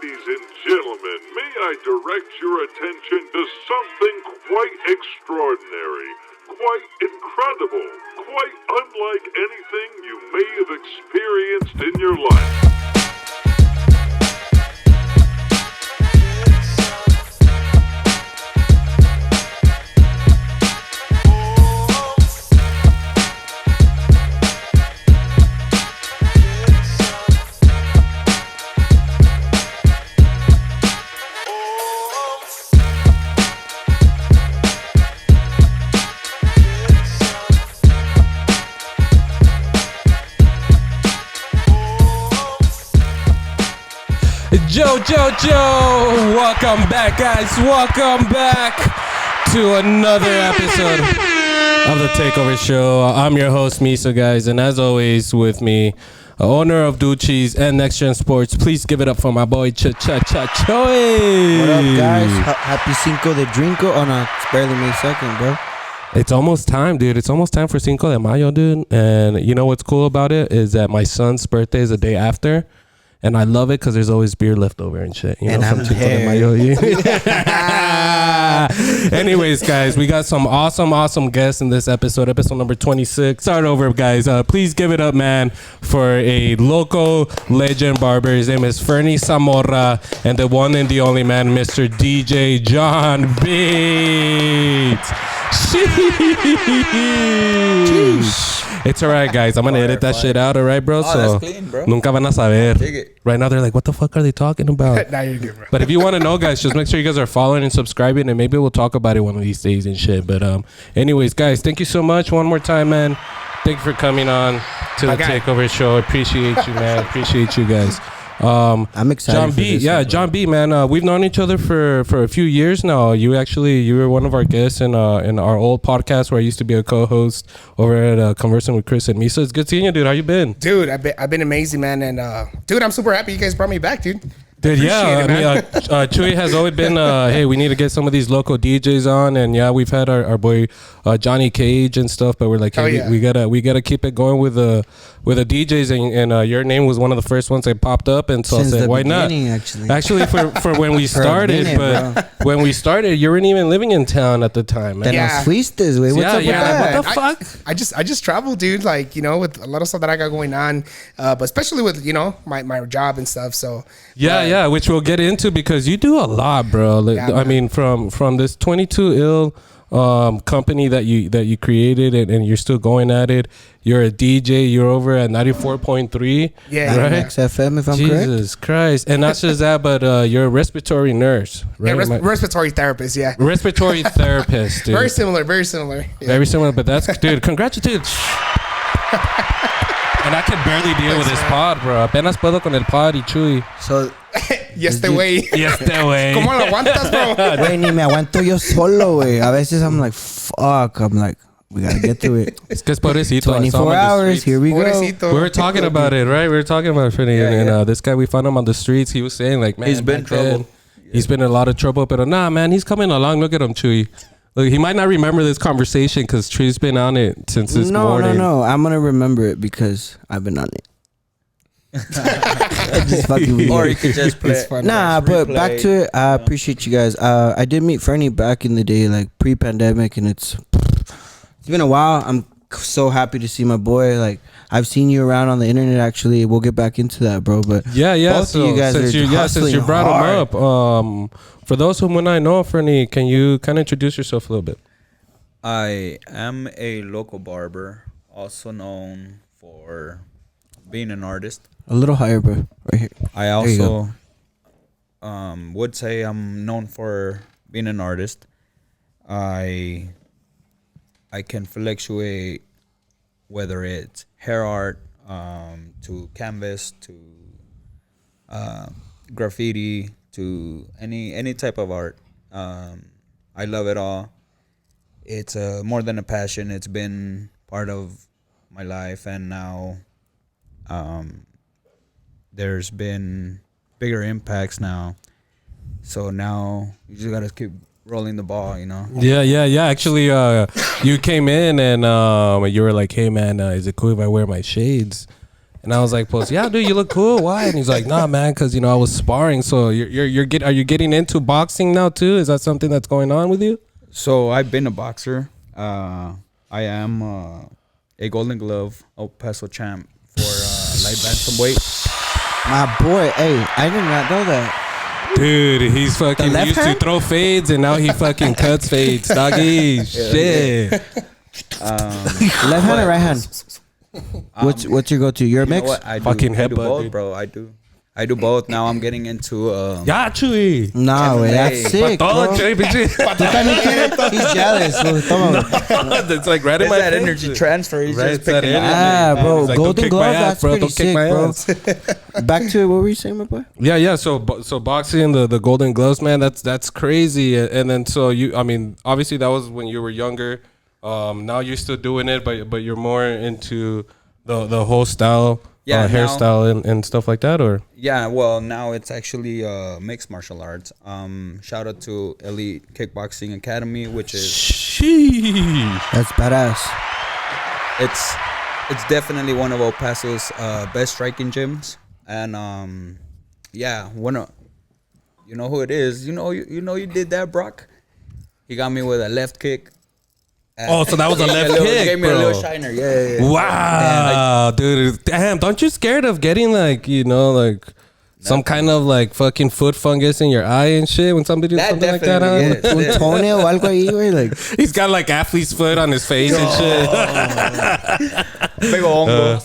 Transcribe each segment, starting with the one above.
Ladies and gentlemen, may I direct your attention to something quite extraordinary, quite incredible, quite unlike anything you may have experienced in your life. Joe, welcome back, guys. Welcome back to another episode of the Takeover Show. I'm your host, Misa, guys, and as always, with me, owner of Duchi's and Next Gen Sports. Please give it up for my boy, Chuy. What up, guys? Happy Cinco de Drinko. Oh, no, it's barely May 2nd, bro. It's almost time, dude. It's almost time for Cinco de Mayo, dude. And you know what's cool about it is that my son's birthday is the day after. And I love it because there's always beer left over and shit. You and know, I'm here. Anyways, guys, we got some awesome guests in this episode number 26. Start over, guys. Please give it up, man, for a local legend barber. His name is Fernie Zamora, and the one and the only man, Mr. DJ JohnBeat. Sheesh. It's all right, guys. I'm gonna edit that shit out, all right, bro? So that's clean, bro. Nunca van a saber. Right now, they're like, what the fuck are they talking about? Now you're good, bro. But if you want to know, guys, just make sure you guys are following and subscribing, and maybe we'll talk about it one of these days and shit. But anyways, guys, thank you so much one more time, man. Thank you for coming on to the Takeover Show. Appreciate you, man. Appreciate you guys. I'm excited. JohnBeat, JohnBeat, man. We've known each other for a few years now. You were one of our guests in our old podcast where I used to be a co-host over at Conversing with Chris and Misa. It's good seeing you, dude. How you been? Dude, I've been amazing, man. And dude, I'm super happy you guys brought me back, dude. Dude, Chuy has always been, hey, we need to get some of these local DJs on, and yeah, we've had our boy Johnny Cage and stuff, but we're like, hey, we gotta keep it going with the DJs, and your name was one of the first ones that popped up, and so I said, why not? Actually, for when we started, when we started, you weren't even living in town at the time, man. What's up with that? What the fuck? I just travel, dude. Like, you know, with a lot of stuff that I got going on, but especially with, you know, my job and stuff. So yeah, which we'll get into because you do a lot, bro. I mean, from this 22 ill company that you created and you're still going at it. You're a DJ. You're over at 94.3. Yeah, right? XFM, if I'm correct. Jesus Christ! And not just that, but you're a respiratory nurse, right? Yeah, respiratory therapist. Yeah, respiratory therapist. Dude. Very similar. Yeah. Very similar, but that's dude. Congratulations. And I can barely deal with this pod, bro. Apenas puedo con el pod y Chuy. So, yes, the way. ¿Cómo lo aguantas, bro? Güey, ni me aguanto yo solo, güey. A veces I'm like, fuck. I'm like, we gotta get to it. It's because pobrecito. 24 hours, here we go. Pobrecito. We were talking about it, right? We were talking about Fernie, and this guy, we found him on the streets. He was saying, like, man, he's been in trouble. He's been in a lot of trouble, but nah, man, he's coming along. Look at him, Chuy. Look, he might not remember this conversation because Chuy's been on it since this morning. No. I'm going to remember it because I've been on it. Just fucking or you could just play. Nah, but back to it. I appreciate you guys. I did meet Fernie back in the day, like pre-pandemic, and it's been a while. I'm so happy to see my boy. Like, I've seen you around on the internet. Actually, we'll get back into that, bro. But yeah. Both so of you guys since you brought him up, for those who might not know, Fernie, can you kind of introduce yourself a little bit? I am a local barber, also known for being an artist. A little higher, bro. Right here. I also would say I'm known for being an artist. I can fluctuate whether it's hair art, to canvas, to graffiti, to any type of art. I love it all. It's more than a passion. It's been part of my life, and now there's been bigger impacts now. So now you just gotta keep rolling the ball, you know? Yeah. Actually, you came in and you were like, hey, man, is it cool if I wear my shades? And I was like, "Post, yeah, dude, you look cool. Why?" And he's like, "Nah, man, because I was sparring. So are you getting into boxing now too? Is that something that's going on with you?" So I've been a boxer. I am a Golden Glove El Paso champ for light bantamweight. My boy, hey, I did not know that. Dude, he's fucking used to throw fades and now he fucking cuts fades, doggy. Shit. Left hand or right hand? What's your go-to? You're a mix? I do Headbutt, both, dude. bro. I do both. Now I'm getting into Yeah, Chuy. Nah, way, that's sick, bro. Chuy, bitch. He's jealous. That's like right in my that face. energy transfer. He's Right, just picking that up. Ah, bro, Like, Golden Glove, that's bro. pretty Don't kick sick, my bro. ass. Back to it, what were you saying, my boy? Yeah. So boxing, the Golden Gloves, man, that's crazy. And then so obviously that was when you were younger. Now you're still doing it, but you're more into the whole style, hairstyle and stuff like that, or? Yeah, well, now it's actually mixed martial arts. Shout out to Elite Kickboxing Academy, which is That's badass. it's definitely one of El Paso's best striking gyms, and you know who it is. You did that, Brock. He got me with a left kick. So that was a left kick, gave me bro. a little shiner. Yeah. Wow, dude. Damn, don't you scared of getting some kind of fucking foot fungus in your eye and shit when somebody does something like that? Huh? Un toenail o algo ahí, güey, like. He's got like athlete's foot on his face and shit. Big hongo.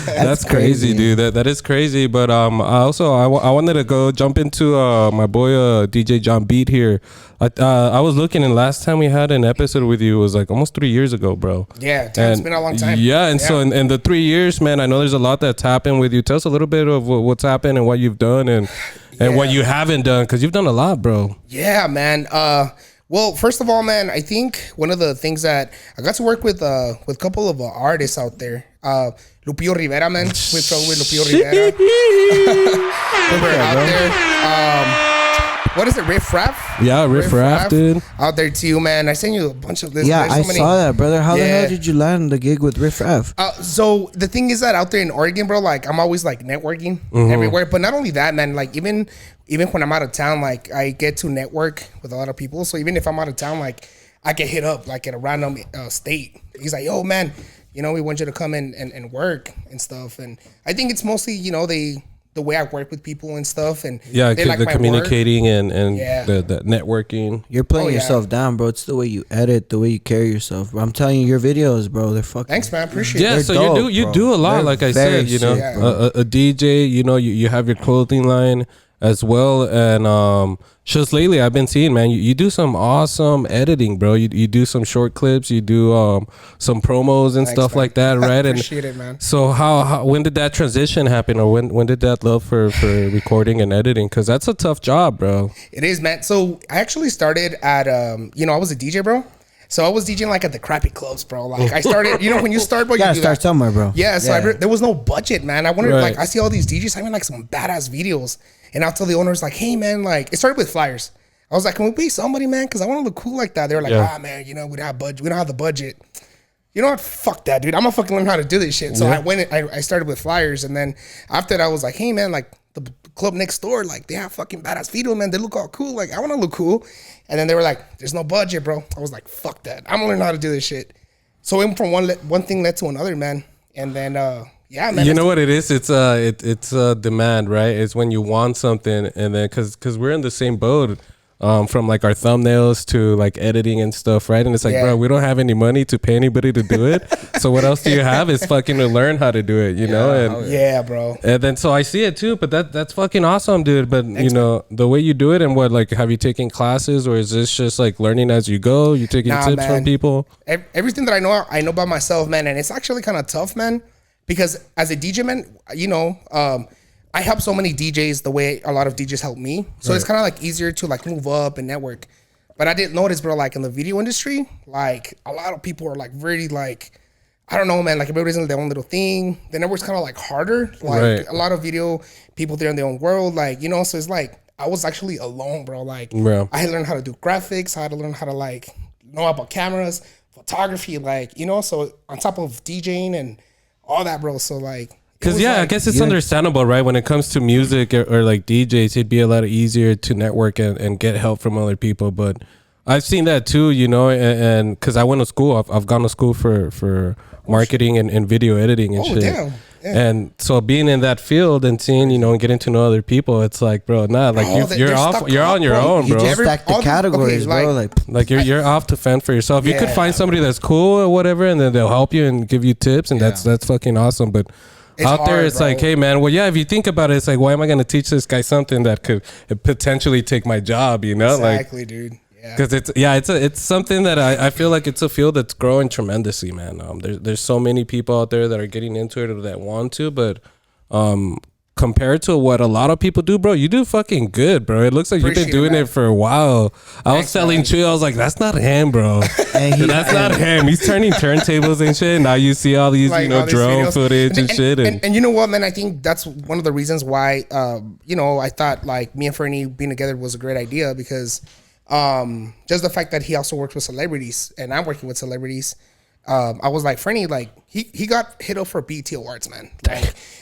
That's crazy, dude. That is crazy. But I wanted to go jump into my boy DJ JohnBeat here. I was looking, and last time we had an episode with you was like almost 3 years ago, bro. Yeah, it's been a long time. Yeah, and so in the 3 years, man, I know there's a lot that's happened with you. Tell us a little bit of what's happened and what you've done and what you haven't done, because you've done a lot, bro. Yeah, man. Well, first of all, man, I think one of the things that I got to work with a couple of artists out there. Lupillo Rivera, man. We traveled with Lupillo Rivera. We were out there. What is it, Riff Raff? Yeah, Riff Raff, dude. Out there too, man. I sent you a bunch of this. Yeah, I saw that, brother. How the hell did you land the gig with Riff Raff? So the thing is that out there in Oregon, bro, like I'm always like networking everywhere. But not only that, man, like even when I'm out of town, like I get to network with a lot of people. So even if I'm out of town, like I get hit up like at a random state. He's like, yo, man, we want you to come in and work and stuff. And I think it's mostly, the way I work with people and stuff, and they like the communicating and the networking. You're putting yourself down, bro. It's the way you edit, the way you carry yourself. Bro. I'm telling you, your videos, bro, they're fucking. Thanks, man. Appreciate it. Yeah, so dope, you do a lot. They're like I said, a DJ. You have your clothing line as well, and just lately I've been seeing, man, you do some awesome editing, bro. You do some short clips, you do some promos and stuff like that, right? Appreciate it, man. So how when did that transition happen, or when did that love for recording and editing? Because that's a tough job, bro. It is, man. So I actually started at I was a DJ, bro. So I was DJing like at the crappy clubs, bro. Like I started, when you start, bro, you gotta start somewhere, bro. Yeah. So there was no budget, man. I wondered, like, I see all these DJs having like some badass videos, and I'll tell the owners like, hey, man, like it started with flyers. I was like, can we pay somebody, man? Because I want to look cool like that. They were like, man, we don't have budget. We don't have the budget. You know what? Fuck that, dude. I'm gonna fucking learn how to do this shit. So I started with flyers, and then after that, I was like, hey, man, like the club next door, like they have fucking badass video, man. They look all cool. Like I want to look cool. And then they were like, there's no budget, bro. I was like, fuck that. I'm gonna learn how to do this shit. So it went from one thing led to another, man. And then man. You know what it is? It's demand, right? It's when you want something, and then because we're in the same boat. From like our thumbnails to like editing and stuff, right? And it's like, bro, we don't have any money to pay anybody to do it. So what else do you have? Is fucking to learn how to do it, you know? And bro. And then so I see it too, but that's fucking awesome, dude. But Thanks, the way you do it, and what, like, have you taken classes, or is this just like learning as you go? You taking tips from people? Everything that I know by myself, man. And it's actually kind of tough, man, because as a DJ, man, I help so many DJs the way a lot of DJs help me. So it's kind of like easier to like move up and network. But I didn't notice, bro, like in the video industry, like a lot of people are like very like, I don't know, man, like everybody's in their own little thing. The network's kind of like harder. Like a lot of video people, they're in their own world. Like, so it's like, I was actually alone, bro. Like I had to learn how to do graphics. I had to learn how to like know about cameras. photography, like, you know, so on top of DJing and all that, bro. So like, because I guess it's understandable, right? When it comes to music or like DJs, it'd be a lot easier to network and get help from other people. But I've seen that too, you know, and because I went to school, I've gone to school for marketing and video editing and shit. Damn. Yeah. And so being in that field and seeing, you know, and getting to know other people, it's like, bro, like you're on your own, bro. You just stack the categories, bro. Like you're off to fend for yourself. You could find somebody that's cool or whatever, and then they'll help you and give you tips, and that's fucking awesome. But it's out there, it's like, hey, man, well, yeah, if you think about it, it's like, why am I going to teach this guy something that could potentially take my job, you know? Exactly, dude. Because it's something that I feel like it's a field that's growing tremendously, man. There's so many people out there that are getting into it or that want to, but compared to what a lot of people do, bro, you do fucking good, bro. It looks like you've been doing it for a while. I was telling Chuy, I was like, that's not him, bro. That's not him. He's turning turntables and shit. Now you see all these, like, you know, drone footage and shit. And you know what, man? I think that's one of the reasons why, you know, I thought like me and Fernie being together was a great idea, because just the fact that he also works with celebrities and I'm working with celebrities. I was like, Fernie, like he got hit up for BET Awards, man.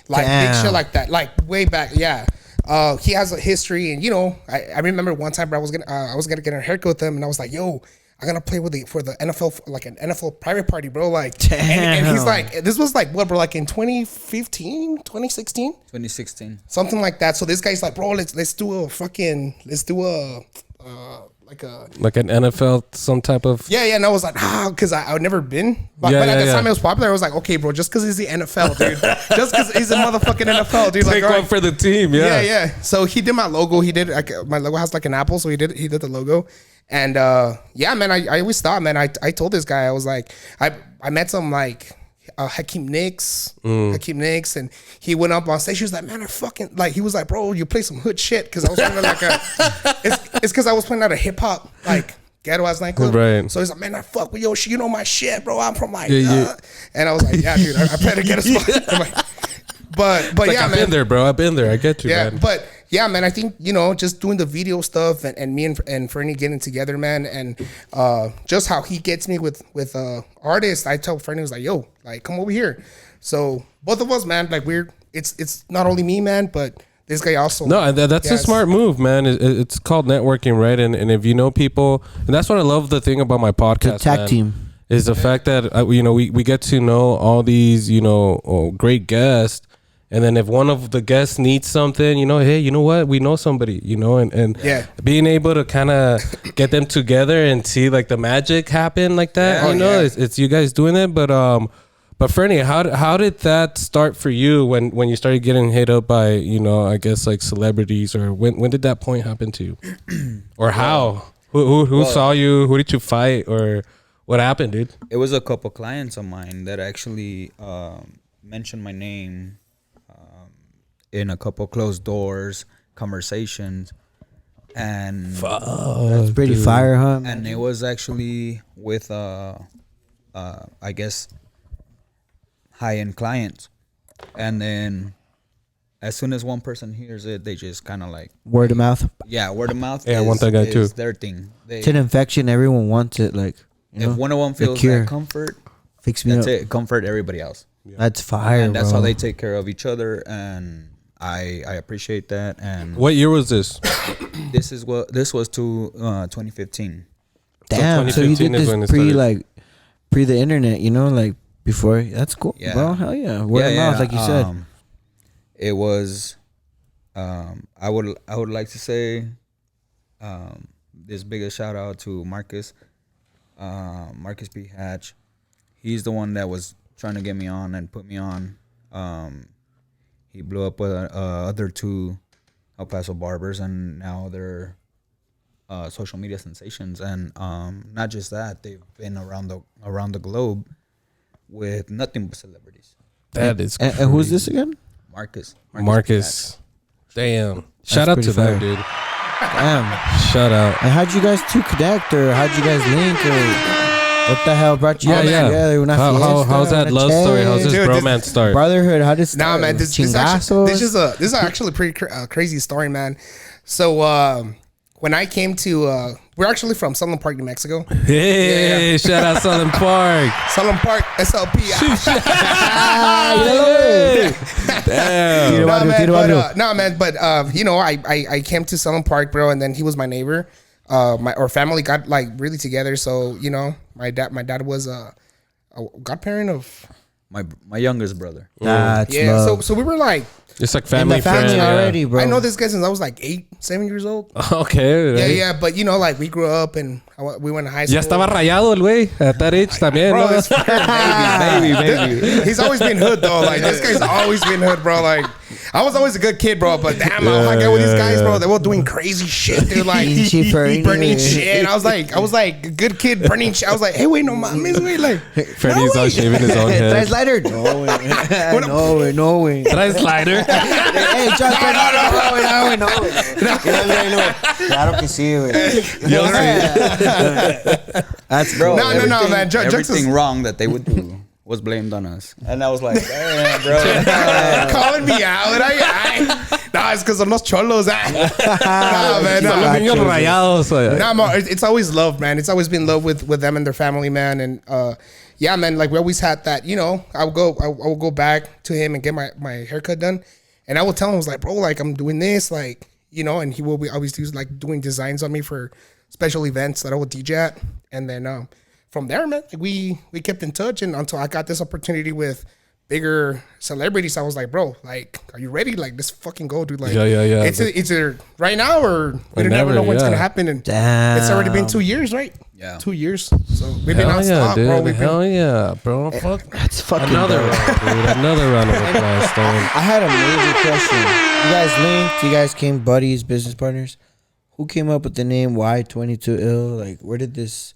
Like big shit like that, like way back. Yeah. He has a history, and you know, I remember one time, bro, I was gonna get a haircut with him, and I was like, yo, I'm gonna play for the NFL, like an NFL private party, bro. Like, and he's like, this was like what, bro, like in 2015, 2016? 2016. Something like that. So this guy's like, bro, let's do a like an NFL, some type of and I was like, because I would never been, but at the time it was popular. I was like, okay, bro, just because he's the NFL, dude, just because he's a motherfucking NFL, dude, take like, one for the team, yeah. So he did my logo. He did my logo has like an apple, so he did the logo, and man, I always thought, man, I told this guy, I was like, I met some like Hakeem Nicks, and he went up on stage. He was like, man, I fucking like. He was like, bro, you play some hood shit, because I was playing like it's because I was playing at a hip hop like ghetto ass nightclub. Right. So he's like, man, I fuck with your shit. You know my shit, bro. I'm from like, and I was like, yeah, dude, I plan to get a spot. I'm like, but like, yeah, I've man. been there, bro. I've been there. I get you, man. But yeah, man, I think, you know, just doing the video stuff and me and Fernie getting together, man, and just how he gets me with artists. I tell Fernie, was like, yo, like, come over here. So both of us, man, like it's not only me, man, but this guy also. No, that's a smart move, man. It's called networking, right? And if you know people, and that's what I love the thing about my podcast, the tag team, is the fact that you know, we get to know all these, you know, great guests. And then if one of the guests needs something, you know, hey, you know what? We know somebody, you know, and being able to kind of get them together and see like the magic happen like that, you know, it's you guys doing it. But Fernie, how did that start for you when you started getting hit up by, you know, I guess like celebrities, or when did that point happen to you? Or how? Who saw you? Who did you fight? Or what happened, dude? It was a couple clients of mine that actually mentioned my name in a couple closed doors conversations, and that's pretty fire, huh? And it was actually with I guess high-end clients, and then as soon as one person hears it, they just kind of like word of mouth. Yeah, word of mouth. Yeah, I want that guy too. Their thing. It's an infection. Everyone wants it. Like, you know, if one of them feels that comfort, fix me that's up. it. Comfort everybody else. Yeah. That's fire, and that's bro. how they take care of each other, and I appreciate that. And what year was this? This was to 2015. Damn, so you did this pre the internet, you know, like before. That's cool, bro. Hell yeah, word of mouth, like you said. It was. I would like to say, this biggest shout out to Marcus P. Hatch. He's the one that was trying to get me on and put me on. He blew up with other two El Paso barbers, and now they're social media sensations. And not just that, they've been around the globe with nothing but celebrities. That is crazy. And who's this again? Marcus. Damn. Shout out to that, dude. Damn. Shout out. And how'd you guys two connect, or how'd you guys link, or what the hell brought you together? How's that love story? How's this bromance start? Brotherhood, how does Nah, man, this is actually a pretty crazy story, man. So when I came to we're actually from Southern Park, New Mexico. Hey, shout out Southern Park. Southern Park, SLP. Damn. But you know, I came to Southern Park, bro, and then he was my neighbor. Our family got like really together. So you know, my dad was a godparent of my youngest brother. That's yeah. love. So we were like. It's like In family the family friend, already, bro. I know this guy since I was like 7 years old. Okay. Right. Yeah, but you know, like we grew up and we went to high school. Ya estaba rayado el güey at that age también, Bro, ¿no? it's baby. He's always been hood though. Like this guy's always been hood, bro. Like I was always a good kid, bro. But damn, I get with these guys, bro. They were doing crazy shit. They're like burning shit. I was like a good kid burning shit. I was like, hey, wait, no mames, wait, like Fernie's all shaving his own head. Traes lighter? No way. Traes lighter? Hey, John, no. Claro que sí, güey. That's Bro, No, man. Everything wrong that they would do was blamed on us. And I was like, damn, bro. calling me out. Nah, it's because of los cholos. Nah, man. Los niños rayados. Nah, man, it's always love, man. It's always been love with them and their family, man. And yeah, man, like we always had that, you know, I would go back to him and get my haircut done. And I would tell him, I was like, bro, like I'm doing this, like, you know, and he will be always like doing designs on me for special events that I would DJ at. And then from there, man, like we kept in touch, and until I got this opportunity with bigger celebrities, I was like, bro, like, are you ready? Like, let's fucking go, dude. Like, Yeah. It's either right now or we never know what's gonna happen. And it's already been 2 years, right? Yeah. 2 years. So we've been Hell yeah, nonstop, dude. bro. Hell yeah, bro. Fuck. That's fucking Another dope. round, dude. Another round of applause, Stone. I had a major question. You guys linked? You guys came buddies, business partners? Who came up with the name Y22ill? Like, where did this,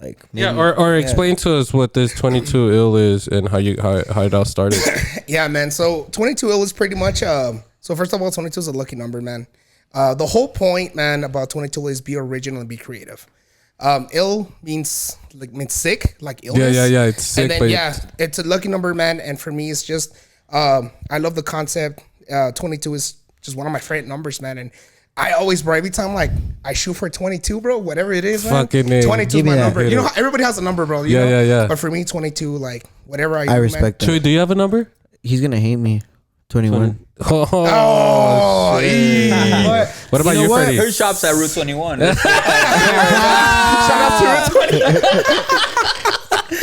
like... Yeah, or explain to us what this 22 ill is and how it all started. Yeah, man. So 22ill is pretty much... so first of all, 22 is a lucky number, man. The whole point, man, about 22 is be original and be creative. Ill means sick, like illness. Yeah. It's sick, and then, it's a lucky number, man. And for me, it's just I love the concept. 22 is just one of my favorite numbers, man. And I always, bro, every time like I shoot for 22, bro, whatever it is, man. Fucking name. 22 is my number. You know, how everybody has a number, bro. You know? Yeah. But for me, 22, like whatever I do, respect man. that. Chuy, do you have a number? He's going to hate me. 21. Oh, What about you, Freddie? Her shop's at Route 21. Shout out to Route 20.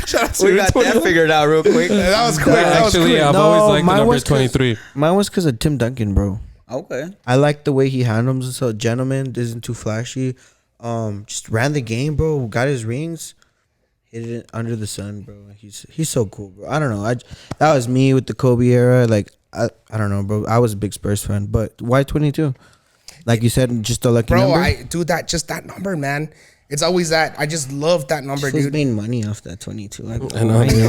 Shout out to We Route got 20. that figured out real quick. That was quick. Actually, I've always liked the mine number was 'cause- 23. Mine was because of Tim Duncan, bro. Okay. I like the way he handles himself. Gentleman, isn't too flashy. Just ran the game, bro. Got his rings. Hit it under the sun, bro. He's so cool, bro. I don't know. That was me with the Kobe era. Like I don't know, bro. I was a big Spurs fan, but why 22? Like you said, just a lucky number. Bro, I do that. Just that number, man. It's always that. I just love that number, He's dude. made money off that 22. I know.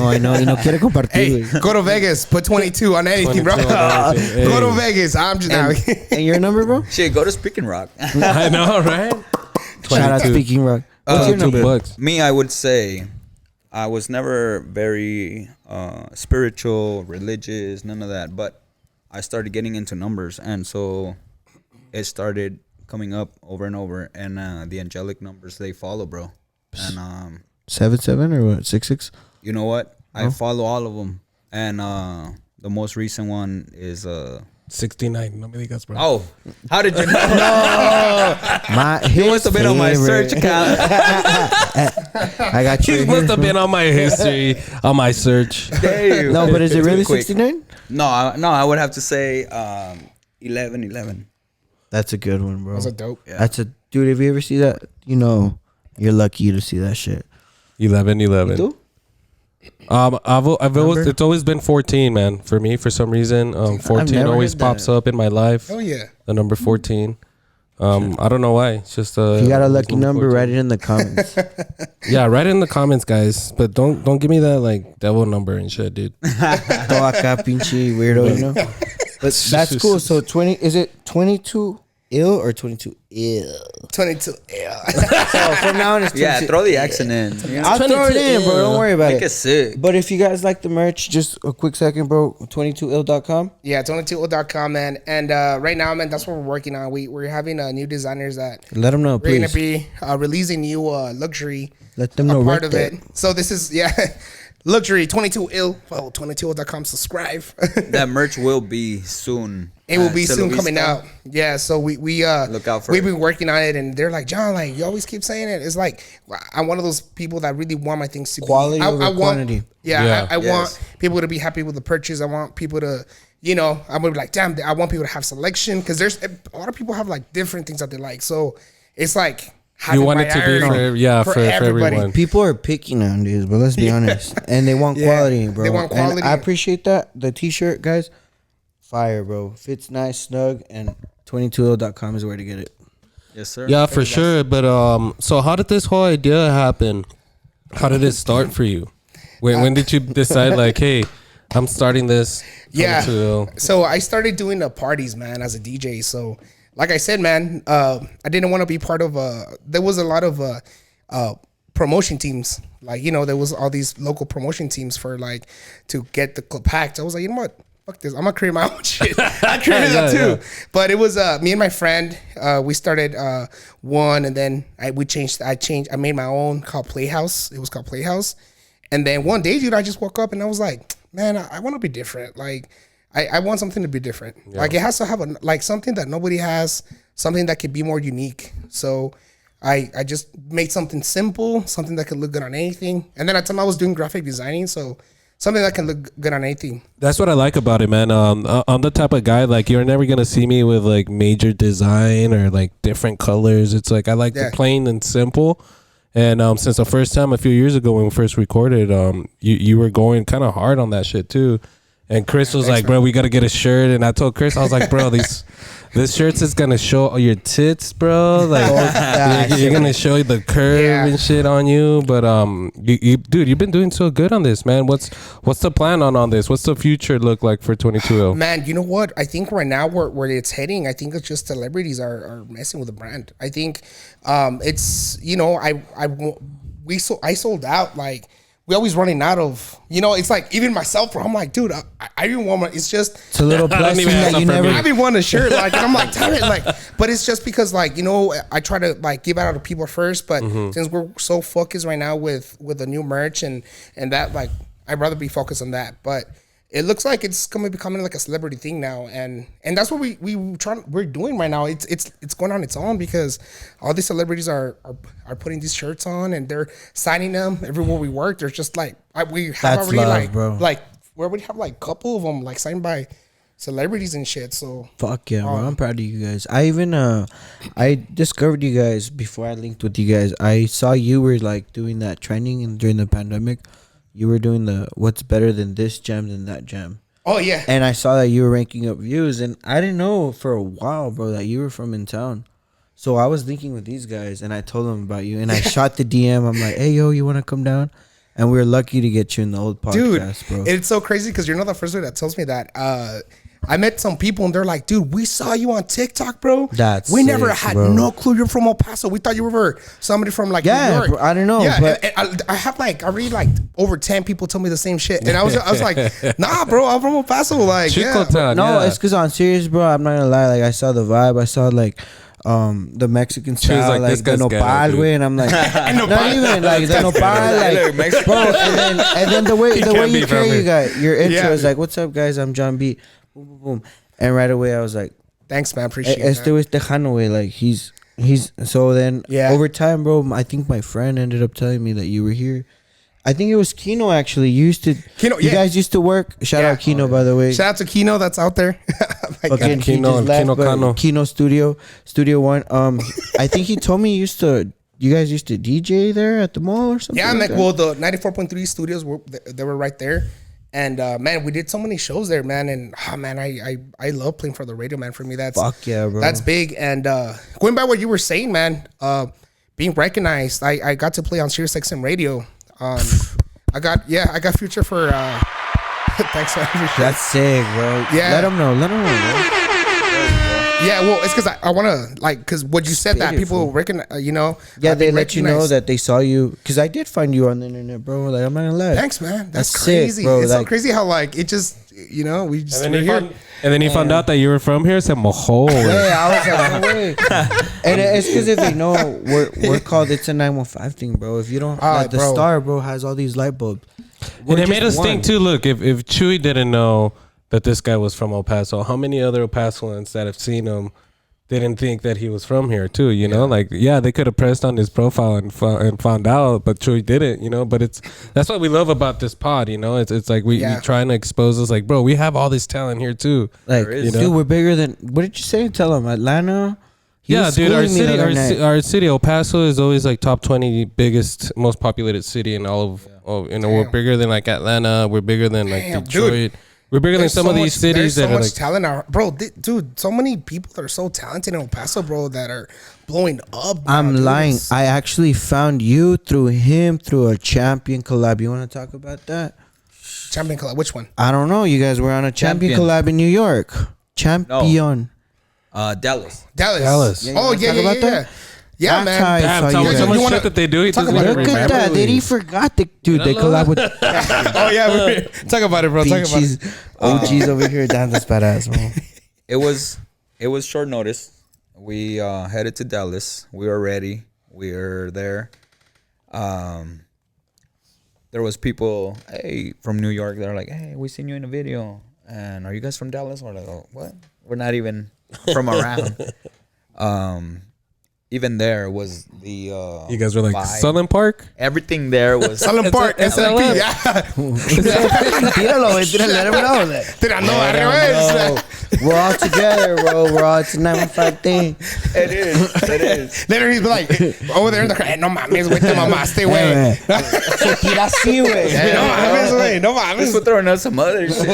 I know. You know, quiere compartir. Hey, güey. go to Vegas. Put 22 on anything, 22 bro. on anything. Go to Hey. Vegas. I'm just now. And your number, bro? Shit, go to Speaking Rock. I know, right? Shout out 22. Speaking Rock. What's your number? $2. Me, I would say I was never very spiritual, religious, none of that. But I started getting into numbers, and so it started coming up over and over. And the angelic numbers, they follow, bro. And 77 or what? 66? you know what? I follow all of them. And the most recent one is 69. No me digas, bro. oh, how did you know? He must have been on my search account. I got you. He must have been on my history, on my search. Damn. No, but is it really Quick. 69? No, I would have to say 11. That's a good one, bro. That's a dope. Yeah. That's a dude. If you ever see that, you know, you're lucky to see that shit. 11. ¿Tú? It's always been 14, man. For me, for some reason, 14 never always heard pops that. up in my life. Oh yeah. The number 14. I don't know why. It's just If you got a always lucky number, 14. write it in the comments. Yeah, write it in the comments, guys. But don't give me that like devil number and shit, dude. Todo acá, pinche weirdo, you know. But that's cool. So 20. Is it 22 ill or 22 ill? 22 ill. So from now on, it's 22 Yeah, throw the accent in. Yeah. I'll throw it in, bro. Don't worry about Make it. it sick. But if you guys like the merch, just a quick second, bro. 22ill.com. Yeah, 22ill.com, man. And right now, man, that's what we're working on. We're having new designers that Let them know, we're please. gonna be releasing new luxury. Let them know part right of there. it. So this is luxury 22ill. Well, 22ill.com. Subscribe. That merch will be soon. It will be Cielo soon Vista. coming out. Yeah, so we Look out for we've it. been working on it, and they're like, John, like you always keep saying it. It's like I'm one of those people that really want my things to Quality be over quantity. Yeah, I Yes. want people to be happy with the purchase. I want people to, I'm gonna be like, damn, I want people to have selection because there's a lot of people have like different things that they like. So it's like You want it to be for everyone. People are picky nowadays, but let's be honest. And they want quality, bro. They want quality. And I appreciate that. The t-shirt, guys, fire, bro. Fits nice, snug, and 22ill.com is where to get it. Yes, sir. Yeah, for sure. But so how did this whole idea happen? How did it start for you? When did you decide like, hey, I'm starting this? Yeah. 22ill? So I started doing the parties, man, as a DJ. So like I said, man, I didn't want to be part of there was a lot of promotion teams. Like, there was all these local promotion teams for like to get the club packed. I was like, you know what? Fuck this. I'm gonna create my own shit. I created that too. Yeah. But it was me and my friend, we started one, and then I made my own called Playhouse. It was called Playhouse. And then one day, dude, I just woke up and I was like, man, I want to be different. Like I want something to be different. Yeah. Like it has to have something that nobody has, something that could be more unique. So I just made something simple, something that could look good on anything. And then at the time I was doing graphic designing, so something that can look good on anything. That's what I like about it, man. I'm the type of guy, like, you're never going to see me with, like, major design or, like, different colors. It's like I like the plain and simple. And since the first time a few years ago when we first recorded, you were going kind of hard on that shit, too. And Chris was like, bro, we got to get a shirt. And I told Chris, I was like, bro, this shirt's is going to show your tits, bro. Like, you're going to show the curve and shit on you. But, dude, you've been doing so good on this, man. What's the plan on this? What's the future look like for 22ill? Man, you know what? I think right now where it's heading, I think it's just celebrities are messing with the brand. I think it's, I sold out, like, we always running out of, it's like even myself, bro. I'm like, dude, I even want my, it's a little blessing that you never. I even want a shirt, like, and I'm like, damn it, like, but it's just because, like, I try to like give out to people first, but since we're so focused right now with the new merch and that, like, I'd rather be focused on that. But it looks like it's gonna be becoming like a celebrity thing now, and that's what we're doing right now. It's going on its own because all these celebrities are putting these shirts on and they're signing them everywhere we work. There's just like we have that's already love, like bro. Like we already have like a couple of them like signed by celebrities and shit. So fuck yeah, bro. I'm proud of you guys. I even I discovered you guys before I linked with you guys. I saw you were like doing that trending and during the pandemic. You were doing the what's better than this gem than that gem. Oh, yeah. And I saw that you were ranking up views. And I didn't know for a while, bro, that you were from in town. So I was linking with these guys, and I told them about you. And I shot the DM. I'm like, hey, yo, you want to come down? And we were lucky to get you in the old podcast, dude, bro. It's so crazy because you're not the first one that tells me that. I met some people and they're like, dude, we saw you on TikTok, bro. We never had no clue you're from El Paso. We thought you were somebody from like New York. Bro, I don't know. Yeah, but and I have like already like over 10 people tell me the same shit. And I was like, nah, bro, I'm from El Paso. Like, Chico Town, no, it's because on serious, bro, I'm not gonna lie. Like, I saw the vibe. I saw like the Mexican style, like the nopal, güey, and I'm like, not even like the nopal, like, bro. And then the way you carry your intro is like, what's up, guys? I'm JohnBeat. Boom, boom, boom. And right away I was like, thanks, man, appreciate it. Este was Tejano, way, like he's so then over time, bro. I think my friend ended up telling me that you were here. I think it was Kino actually. You guys used to work. Shout out Kino, by the way. Shout out to Kino that's out there. Okay, Kino Studio 1. I think he told me you guys used to DJ there at the mall or something. Yeah, like well, the 94.3 studios they were right there. And man, we did so many shows there, man. And man, I love playing for the radio, man. For me, that's fuck yeah, bro. That's big. And going by what you were saying, man, being recognized, I got to play on Sirius XM radio. I got future for. Thanks, man. That's sick, bro. Yeah, let them know. Bro. Yeah, well, it's because I want to like because what you said that people reckon, Yeah, they let you know that they saw you because I did find you on the internet, bro. Like I'm not gonna lie. Thanks, man. That's crazy, crazy, bro. It's like, so crazy how like it just we just And then he found out that you were from here. Said, "Mojo." Yeah, I was like, no way. And it's because if they know we're called, it's a 915 thing, bro. If you don't, like the star, bro, has all these light bulbs. And it made us think too. Look, if Chuy didn't know that this guy was from El Paso, how many other El Pasoans that have seen him didn't think that he was from here too? You know, like they could have pressed on his profile and found out, but Chuy didn't. You know, but that's what we love about this pod. You know, it's like we trying to expose us. Like, bro, we have all this talent here too. Like, dude, we're bigger than. What did you say? Tell him Atlanta. Dude, our city, El Paso, is always like top 20 biggest, most populated city in all of. We're bigger than like Atlanta. We're bigger than like Detroit. Dude. We're bigger than some of these cities that are like talent now, bro. Dude, so many people that are so talented in El Paso, bro, that are blowing up. I'm lying. I actually found you through him through a champion collab. You want to talk about that? Champion collab. Which one? I don't know. You guys were on a champion collab in New York. Champion. No. Dallas. Yeah, yeah. Yeah, man. Damn, tell me so much shit that they do. Look at that. He forgot. They collab with. Oh, yeah. Talk about it, bro. Talk about it. OGs over here. Damn, that's badass, bro. It was short notice. We headed to Dallas. We were ready. We were there. There was people, from New York. They're like, hey, we seen you in a video. And are you guys from Dallas? We're like, oh, what? We're not even from around. Even there was the you guys were like vibe. Southern Park. Everything there was Southern Park. SLP. Yeah. Let him know. We're all together, bro. We're all it's a 915 thing. It is. Later he's like over there in the crowd. No mames, wait, mamá, stay away. Se tira así, güey. No mames. This was throwing out some other shit.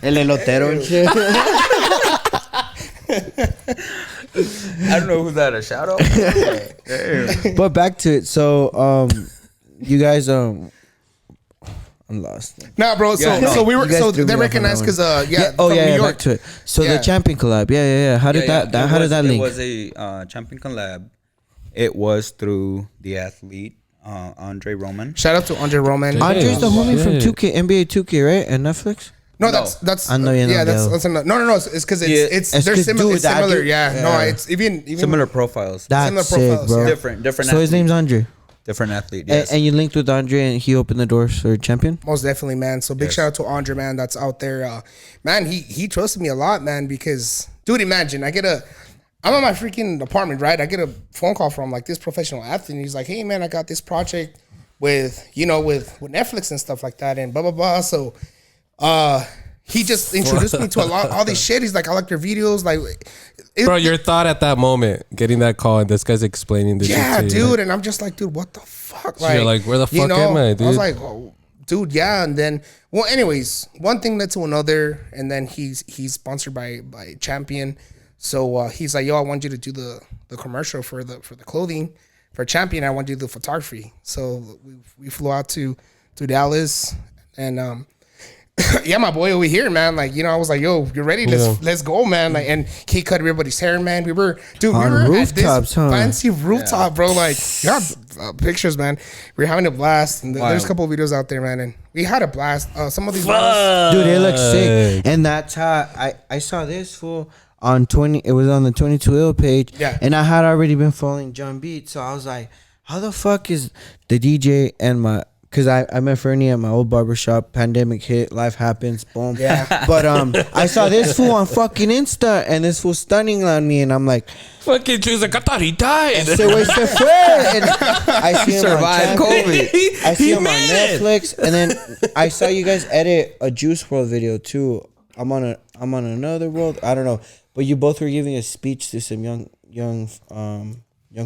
El elotero and shit. I don't know who's that. A shout out. Damn. But back to it. So, you guys, I'm lost. Nah, bro. So we were. So they recognized because New York. Back to it. So the champion collab. Yeah. How did that link? It was a champion collab. It was through the athlete Andre Roman. Shout out to Andre Roman. Andre's the homie from 2K, NBA 2K, right? And Netflix. No, that's I know you know. Yeah, that's no. It's because it's they're similar. It's similar. Yeah, no, it's even similar profiles. That's similar sick, bro. Different. So athlete. his name's Andre. Different athlete. Yes. And you linked with Andre, and he opened the doors for champion. Most definitely, man. So big shout out to Andre, man. That's out there, man. He trusted me a lot, man. Because dude, imagine I'm at my freaking apartment, right? I get a phone call from like this professional athlete, and he's like, "Hey, man, I got this project with with Netflix and stuff like that, and blah blah blah." So, he just introduced me to all this shit. He's like, I like your videos. Like, bro, your thought at that moment, getting that call and this guy's explaining this shit to you. Dude. Like, and I'm just like, dude, what the fuck? So you're like, where the fuck am I, dude? I was like, oh, dude, yeah. And then, well, anyways, one thing led to another. And then he's sponsored by Champion. So he's like, yo, I want you to do the commercial for the clothing for Champion. I want you to do the photography. So we flew out to Dallas and yeah, my boy over here, man. Like, I was like, yo, you're ready? Let's go, man. Like, and he cut everybody's hair, man. We were rooftops, at this fancy rooftop, bro. Like, yeah, pictures, man. We were having a blast, and there's a couple of videos out there, man. And we had a blast. Some of these, dude, it looks sick. And that's how I saw this fool on 20. It was on the 22 Ill page. Yeah, and I had already been following JohnBeat, so I was like, how the fuck is the DJ and my. Because I met Fernie at my old barbershop. Pandemic hit. Life happens. Boom. Yeah. But I saw this fool on fucking Insta. And this fool stunning on me. And I'm like... Fucking Chuy's like, I thought he died. And I see him survived COVID. I see him on Netflix. And then I saw you guys edit a Juice WRLD video too. I'm on another world. I don't know. But you both were giving a speech to some young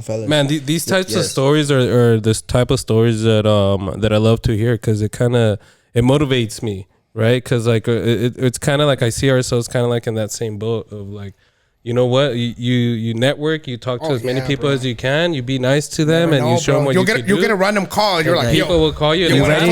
fellas. Man, these types of stories are this type of stories that I love to hear because it motivates me, right? Because like it's kind of like I see ourselves kind of like in that same boat of like, you know what? You network. You talk to as many people as you can. You be nice to them, and you show them what you can do. You'll get a random call. You're like, people will call you. You ready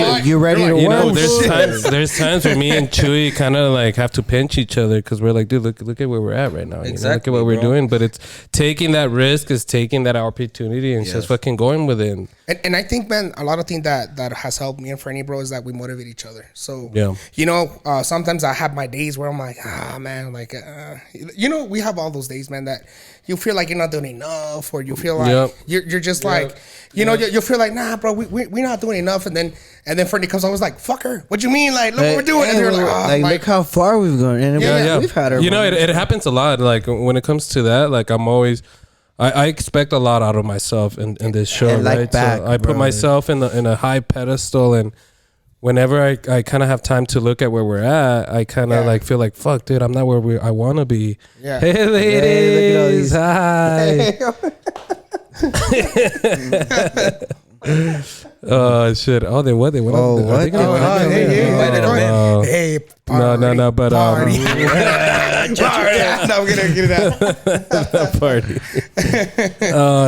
to you know, work? there's times where me and Chuy kind of like have to pinch each other because we're like, dude, look at where we're at right now. Exactly, look at what we're doing. But it's taking that risk, is taking that opportunity, and just fucking going with it. And I think, man, a lot of things that has helped me and Fernie, bro, is that we motivate each other. So, you know, sometimes I have my days where I'm like, man, like, you know, we have all those days, man, that you feel like you're not doing enough, or you feel like you're just like, you know, you feel like, nah, bro, we're not doing enough. And then Fernie comes always like, fucker, what you mean? Like, look what we're doing. And they're like, look how far we've gone. And we've had our you know, it happens a lot. Like when it comes to that, like I'm always, I expect a lot out of myself in this show, right? Back, so I put myself in a high pedestal, and whenever I kind of have time to look at where we're at, I kind of like feel like, fuck, dude, I'm not where I want to be. Yeah. Hey, ladies, hi. Oh shit! Oh, they what? They went. Oh, what? Hey, party, no, but party. No, I'm gonna get it out. Party.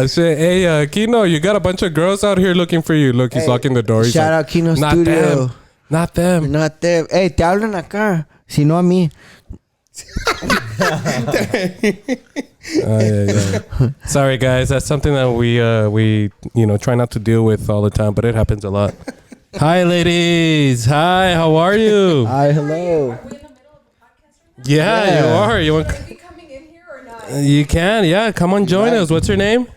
Shit. Hey, Kino, you got a bunch of girls out here looking for you. Look, he's locking the door. He's shout out Kino Studio. Not them. Hey, te hablan acá. Si no a mí. Sorry guys, that's something that we try not to deal with all the time, but it happens a lot. Hi ladies, hi, how are you? Hi, hello. Are we in the middle of a podcast right now? Yeah, you are. You want? Are we coming in here or not? You can, yeah. Come on, join us. What's her name?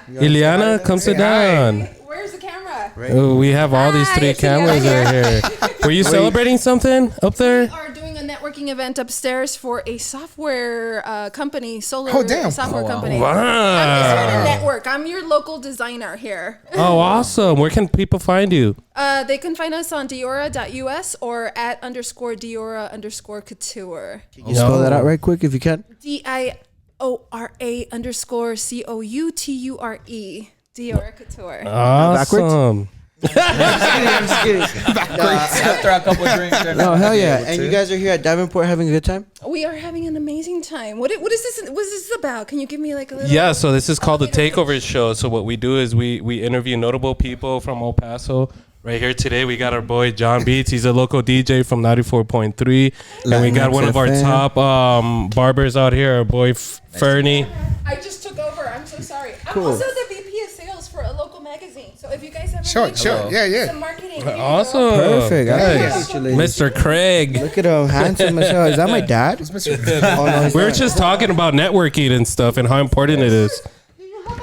Ileana, come sit down. Where's the camera? Oh, we have all these 3 cameras right here. Were you celebrating something up there? We are doing a networking event upstairs for a software company, solar software company. Wow. I'm just here to network. I'm your local designer here. Oh, awesome. Where can people find you? They can find us on Diora.us or at _Diora_couture. Can you spell that out right quick if you can? DIORA_COUTURE. Diora Couture. Awesome. I'm just kidding. After a couple of drinks. No, hell yeah. And you guys are here at Davenport having a good time? We are having an amazing time. What is this? What is this about? Can you give me like a little? Yeah, so this is called the Takeover Show. So what we do is we interview notable people from El Paso. Right here today, we got our boy JohnBeat. He's a local DJ from 94.3. And we got one of our top barbers out here, our boy Fernie. I just took over. I'm so sorry. I'm also the VP of sales for a local magazine. So if you guys have sure. Yeah. some marketing. Awesome. Perfect. Nice. Mr. Craig. Look at him, handsome as hell. Is that my dad? It's Mr. Oh, no, We were just talking about networking and stuff and how important it is. Do you have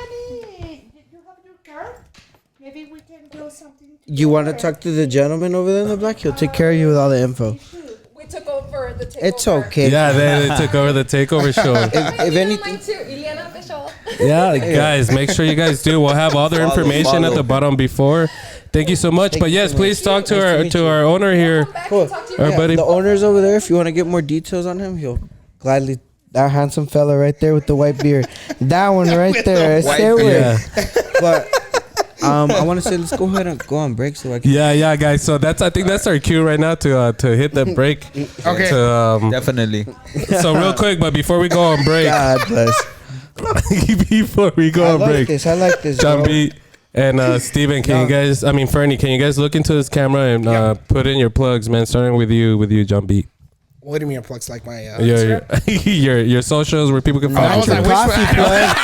your card? Maybe we can do something. You want to talk to the gentleman over there in the back? He'll take care of you with all the info. We took over the takeover. It's okay. Yeah, they took over the Takeover Show. If anything, Ileana Official. Yeah, guys, make sure you guys do. We'll have all their information at the bottom before. Thank you so much. But yes, please talk to our owner here. cool. Our buddy. The owner's over there. If you want to get more details on him, he'll gladly. That handsome fella right there with the white beard. That one right there. Yeah. But I want to say let's go ahead and go on break so I can. Yeah, guys. So I think that's our cue right now to hit the break. Okay. Definitely. So real quick, but before we go on break, God bless. before we go on break, I like this. JohnBeat and Steven, Fernie, can you guys look into this camera and put in your plugs, man? Starting with you, JohnBeat. What do you mean plugs like my your socials where people can find you? Your coffee plug.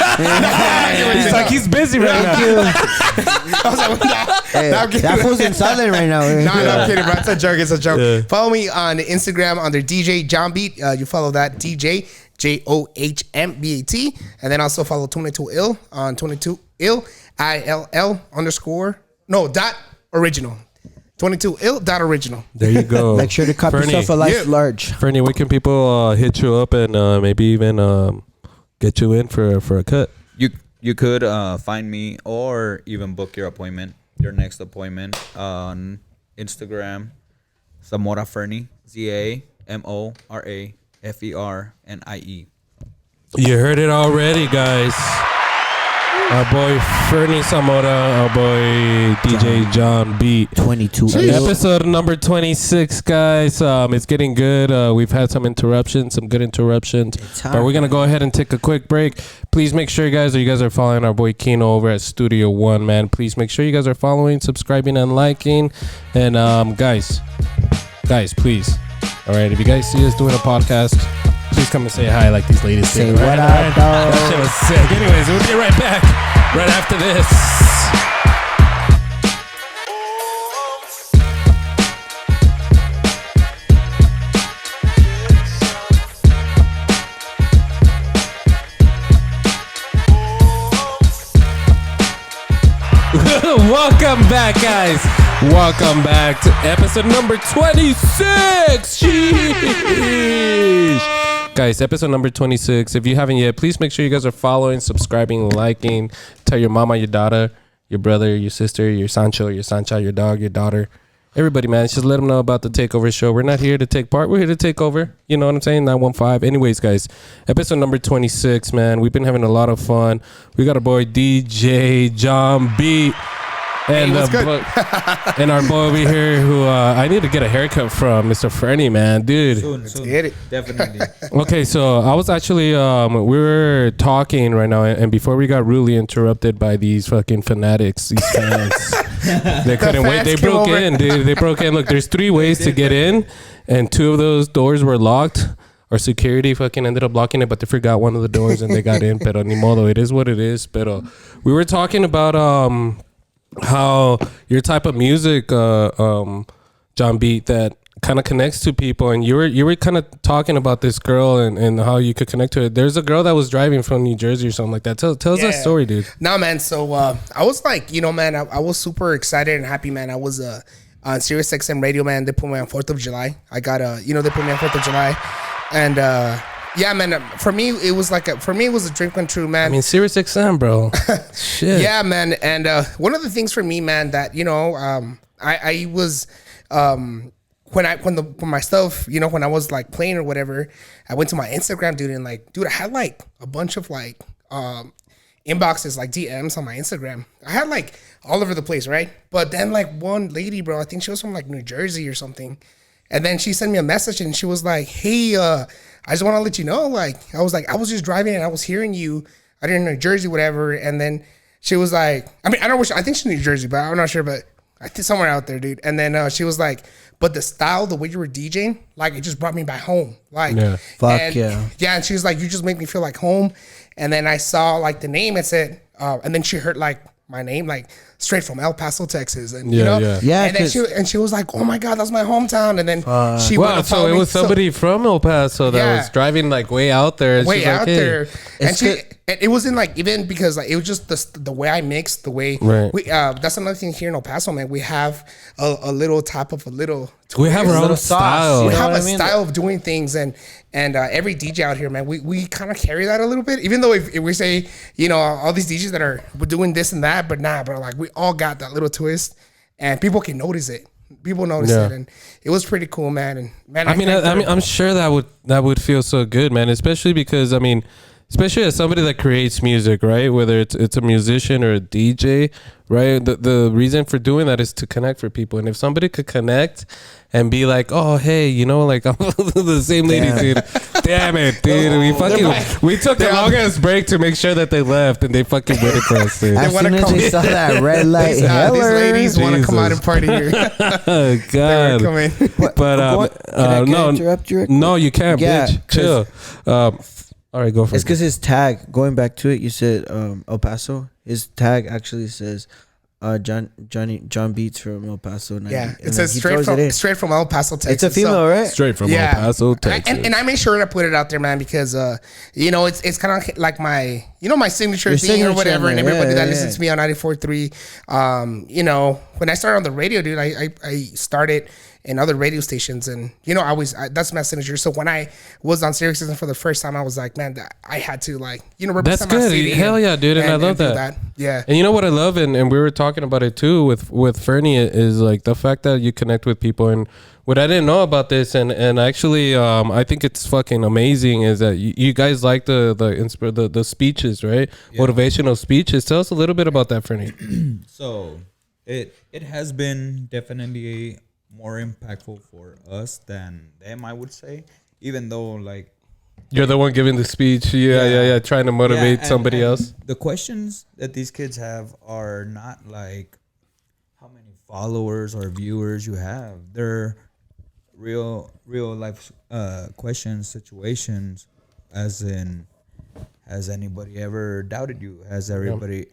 He's like he's busy right now. That fool's in silent right now. No, I'm kidding, bro. It's a joke. Yeah. Follow me on Instagram under DJ JohnBeat. You follow that DJ JohnBeat, and then also follow 22ill on 22ill .original. 22ill.original. There you go. Make sure to cop yourself a large. Fernie, where can people hit you up and maybe even get you in for a cut? You could find me or even book your next appointment on Instagram, Zamora Fernie, ZAMORAFERNIE. You heard it already, guys. Our boy Fernie Zamora, our boy DJ JohnBeat. 22. Episode number 26, guys. It's getting good. We've had some interruptions, some good interruptions. But we're going to go ahead and take a quick break. Please make sure you guys are following our boy Kino over at Studio One, man. Please make sure you guys are following, subscribing, and liking. And guys, please. All right, if you guys see us doing a podcast, please come and say hi like these ladies say did. What up, dog? That shit was sick. Anyways, we'll be right back right after this. Welcome back, guys. Welcome back to episode number 26. Sheesh. Guys, episode number 26. If you haven't yet, please make sure you guys are following, subscribing, liking. Tell your mama, your daughter, your brother, your sister, your Sancho, your Sancha, your dog, your daughter. Everybody, man. Just let them know about the Takeover Show. We're not here to take part. We're here to take over. You know what I'm saying? 915. Anyways, guys, episode number 26, man. We've been having a lot of fun. We got our boy DJ JohnBeat. And, and our boy over here who I need to get a haircut from, Mr. Fernie, man. Dude. Soon. Get it. Definitely. Okay, so I was actually, we were talking right now, and before we got rudely interrupted by these fucking fanatics, these fans. They couldn't wait. They broke in, dude. They broke in. Look, there's 3 ways to get in, and 2 of those doors were locked. Our security fucking ended up blocking it, but they forgot one of the doors, and they got in. Pero ni modo, it is what it is. Pero we were talking about how your type of music, JohnBeat, that kind of connects to people, and you were kind of talking about this girl and how you could connect to it. There's a girl that was driving from New Jersey or something like that. Tell us that story, dude. No, man. So I was like, man, I was super excited and happy, man. I was on Sirius XM radio, man. They put me on 4th of July. I got they put me on 4th of July, and yeah, man. For me, it was a dream come true, man. I mean, Sirius XM, bro. Shit. Yeah, man. And one of the things for me, man, that I was when my stuff, when I was like playing or whatever, I went to my Instagram, dude, and I had like a bunch of like inboxes, like DMs on my Instagram. I had like all over the place, right? But then like one lady, bro, I think she was from like New Jersey or something, and then she sent me a message and she was like, "Hey, I just want to let you know, like," I was just driving and I was hearing you out in New Jersey, whatever. And then she was like, I mean, I don't know, I think she's New Jersey, but I'm not sure, but I think somewhere out there, dude. And then she was like, but the style, the way you were DJing, like, it just brought me back home. Like, yeah. Yeah. And she was like, you just make me feel like home. And then I saw like the name, it said, and then she heard like my name, like straight from El Paso, Texas, and yeah. And then she was like, "Oh my God, that's my hometown." And then she went. So it was somebody from El Paso that was driving like way out there. Way out there, and it wasn't like even because like it was just the way I mixed, the way we. That's another thing here in El Paso, man. We have a little type of a little. We have our own style. We have a style of doing things, and every DJ out here, man, we kind of carry that a little bit. Even though if we say, all these DJs that are doing this and that, but nah, bro, like we all got that little twist, and people can notice it. People notice it, and it was pretty cool, man. And man, I'm sure that would feel so good, man. Especially because especially as somebody that creates music, right? Whether it's a musician or a DJ, right? The reason for doing that is to connect for people. And if somebody could connect and be like, oh, hey, like I'm the same lady, dude. Damn it, dude. We took the longest break to make sure that they left, and they fucking waited for us, dude. As soon as they saw that red light, these ladies want to come out and party here. Oh, God. But can I interrupt you? No, you can't, bitch. Chill. All right, go for it. It's because his tag, going back to it, you said El Paso. His tag actually says JohnBeat's from El Paso. Yeah, it says straight from El Paso, Texas. It's a female, right? Straight from El Paso, Texas. And I made sure to put it out there, man, because it's kind of like my my signature thing or whatever, man. And everybody that listens to me on 94.3, when I started on the radio, dude, I started and other radio stations. And, you know, that's my signature. So when I was on Sirius XM for the first time, I was like, man, I had to, like, you know, represent that's my good. city. Hell yeah, dude. And I love that. Yeah. And you know what I love, and we were talking about it too with Fernie, is like the fact that you connect with people. And what I didn't know about this, and actually, I think it's fucking amazing, is that you guys like the speeches, right? Yeah. Motivational speeches. Tell us a little bit about that, Fernie. So it has been definitely more impactful for us than them, I would say. Even though, like, you're the one giving the speech, trying to motivate somebody else. The questions that these kids have are not like how many followers or viewers you have. They're real life questions, situations, as in, has anybody ever doubted you? Has anybody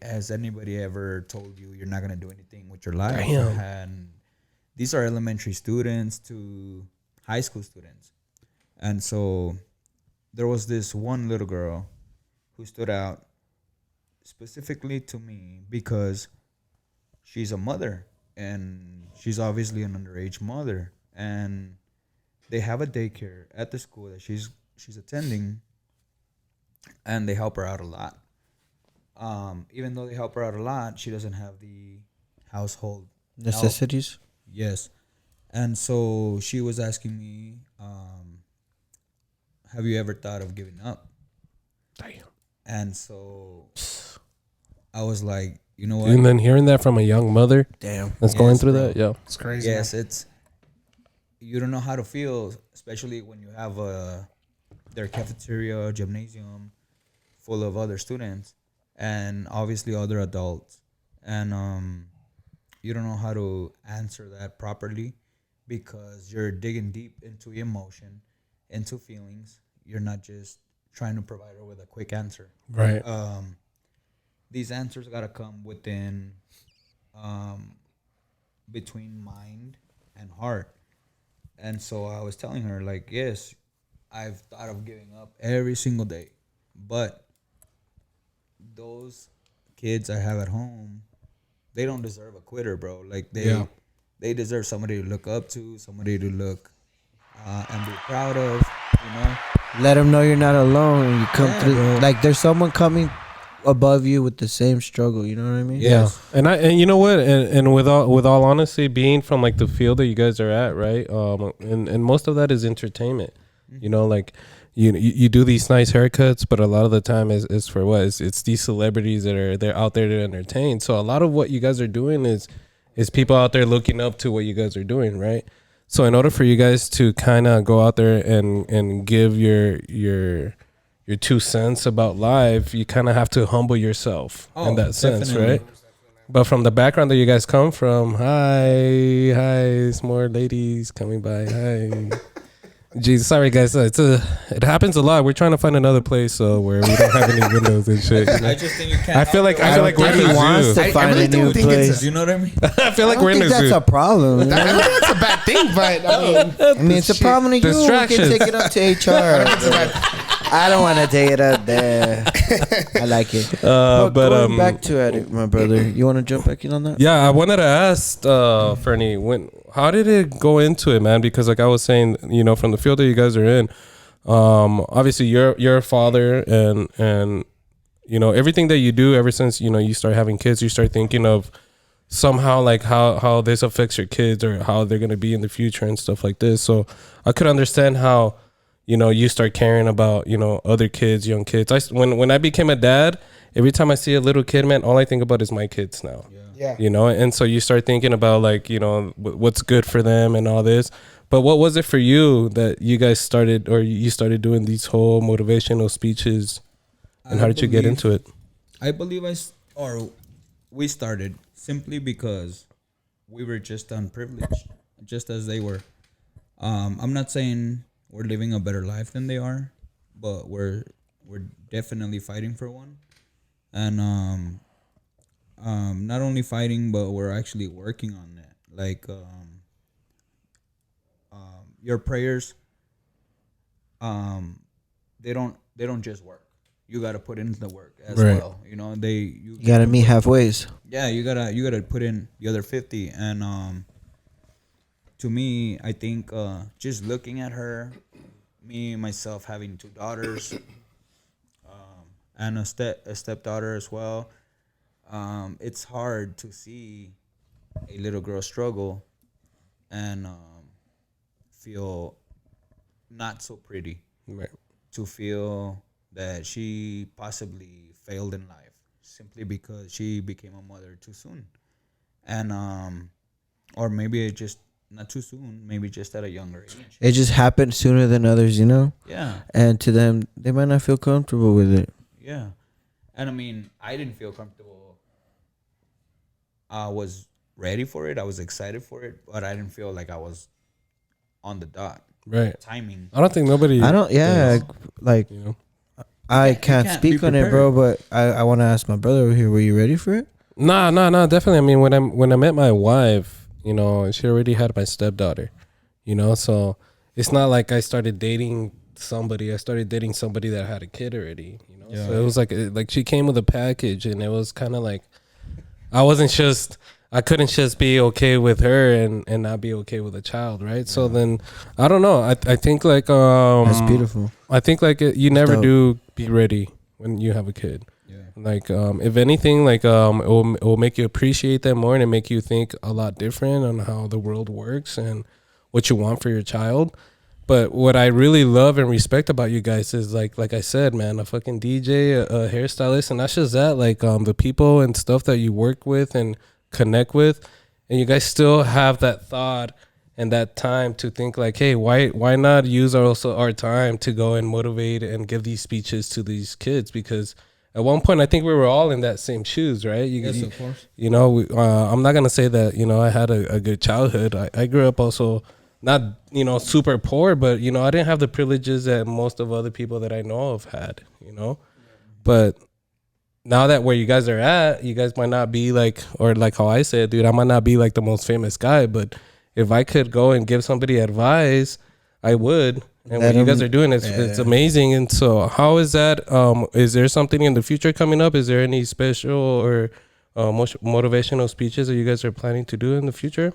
ever told you you're not gonna do anything with your life? Damn. And these are elementary students to high school students. And so there was this one little girl who stood out specifically to me because she's a mother, and she's obviously an underage mother, and they have a daycare at the school that she's attending, and they help her out a lot. Even though they help her out a lot, she doesn't have the household necessities. Yes. And so she was asking me, have you ever thought of giving up? Damn. And so I was like, you know what? And then hearing that from a young mother, that's going through that, it's crazy. Yes, you don't know how to feel, especially when you have their cafeteria, gymnasium full of other students, and obviously other adults, and you don't know how to answer that properly because you're digging deep into emotion, into feelings. You're not just trying to provide her with a quick answer. Right. These answers gotta come within, between mind and heart. And so I was telling her, like, yes, I've thought of giving up every single day, but those kids I have at home, they don't deserve a quitter, bro. Like, they deserve somebody to look up to, somebody to look and be proud of, you know. Let them know you're not alone, and you come through. Bro. Like, there's someone coming above you with the same struggle. You know what I mean? Yes. Yeah. And you know what? And with all honesty, being from like the field that you guys are at, right? And most of that is entertainment. Mm-hmm. You know, like you do these nice haircuts, but a lot of the time is for what? It's these celebrities they're out there to entertain. So a lot of what you guys are doing is people out there looking up to what you guys are doing, right? So in order for you guys to kind of go out there and give your 2 cents about life, you kind of have to humble yourself in that sense, right? But from the background that you guys come from, hi, it's more ladies coming by. Hi. Jesus, sorry guys, it happens a lot. We're trying to find another place where we don't have any windows and shit. You know? I just think you can't. I feel like we're in a zoo. To find a new place. You know what I mean? I feel like we're in a zoo. That's a problem. I don't think that's a bad thing, but I mean, it's a problem to you. We can take it up to HR. I don't want to take it up there. I like it. But going back to it, my brother, you want to jump back in on that? Yeah, I wanted to ask Fernie, how did it go into it, man? Because like I was saying, you know, from the field that you guys are in, obviously you're a father, and you know everything that you do ever since you start having kids, you start thinking of somehow like how this affects your kids or how they're gonna be in the future and stuff like this. So I could understand how you start caring about other kids, young kids. When I became a dad, every time I see a little kid, man, all I think about is my kids now. Yeah. And so you start thinking about like what's good for them and all this. But what was it for you that you guys started, or you started doing these whole motivational speeches, and how did you get into it? I believe we started simply because we were just unprivileged, just as they were. I'm not saying we're living a better life than they are, but we're definitely fighting for one, and not only fighting, but we're actually working on that. Like your prayers, they don't just work. You gotta put in the work as well. You gotta meet halfways. Yeah, you gotta put in the other 50, and to me, I think just looking at her, me myself having 2 daughters, and a stepdaughter as well, it's hard to see a little girl struggle and feel not so pretty. Right. To feel that she possibly failed in life simply because she became a mother too soon, and or maybe it just not too soon, maybe just at a younger age. It just happened sooner than others, you know. Yeah. And to them, they might not feel comfortable with it. Yeah, and I mean, I didn't feel comfortable. I was ready for it. I was excited for it, but I didn't feel like I was on the dot. Right. Timing. I don't think nobody. I don't. Yeah, like You know. I can't speak on it, bro. But I want to ask my brother over here. Were you ready for it? Nah, definitely. I mean, when I met my wife, you know, she already had my stepdaughter, you know, so it's not like I started dating somebody. I started dating somebody that had a kid already, you know. Yeah. So it was like she came with a package, and it was kind of like I couldn't just be okay with her and not be okay with a child, right? Yeah. So then I don't know. I think like that's beautiful. I think like you never do be ready when you have a kid. Yeah. Like if anything, like it will make you appreciate that more, and it make you think a lot different on how the world works and what you want for your child. But what I really love and respect about you guys is like I said, man, a fucking DJ, a hairstylist, and not just that, like the people and stuff that you work with and connect with, and you guys still have that thought and that time to think like, hey, why not use our time to go and motivate and give these speeches to these kids? Because at one point I think we were all in that same shoes, right? Yes, of course. You know, I'm not gonna say that, you know, I had a good childhood. I grew up also not, you know, super poor, but you know, I didn't have the privileges that most of other people that I know of had, you know. But now that where you guys are at, you guys might not be like, or like how I said, dude, I might not be like the most famous guy, but if I could go and give somebody advice, I would. And what you guys are doing, it's amazing. And so how is that? Is there something in the future coming up? Is there any special or motivational speeches that you guys are planning to do in the future?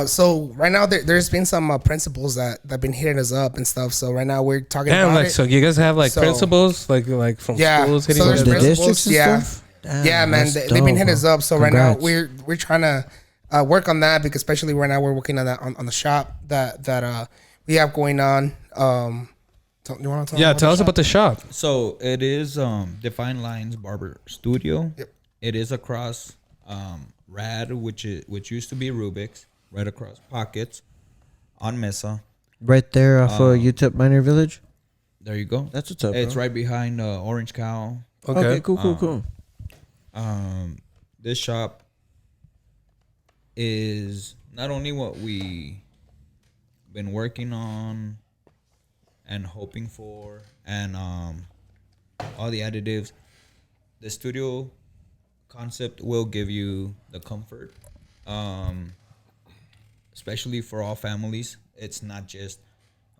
So right now there's been some principals that have been hitting us up and stuff. So right now we're talking about it. So you guys have like principals like from schools hitting so us there's up? principals, yeah, man, they've been hitting us up. So Congrats. right now we're trying to work on that, because especially right now we're working on that on the shop that we have going on. You want to tell us about the shop. So it is Defined Lines Barber Studio. Yep. It is across Rad, which used to be Rubik's, right across Pockets on Misa. Right there off of UTEP Minor Village. There you go. That's what's up. It's bro. right behind Orange Cow. Okay, cool. This shop is not only what we been working on and hoping for, and all the additives. The studio concept will give you the comfort, especially for all families. It's not just,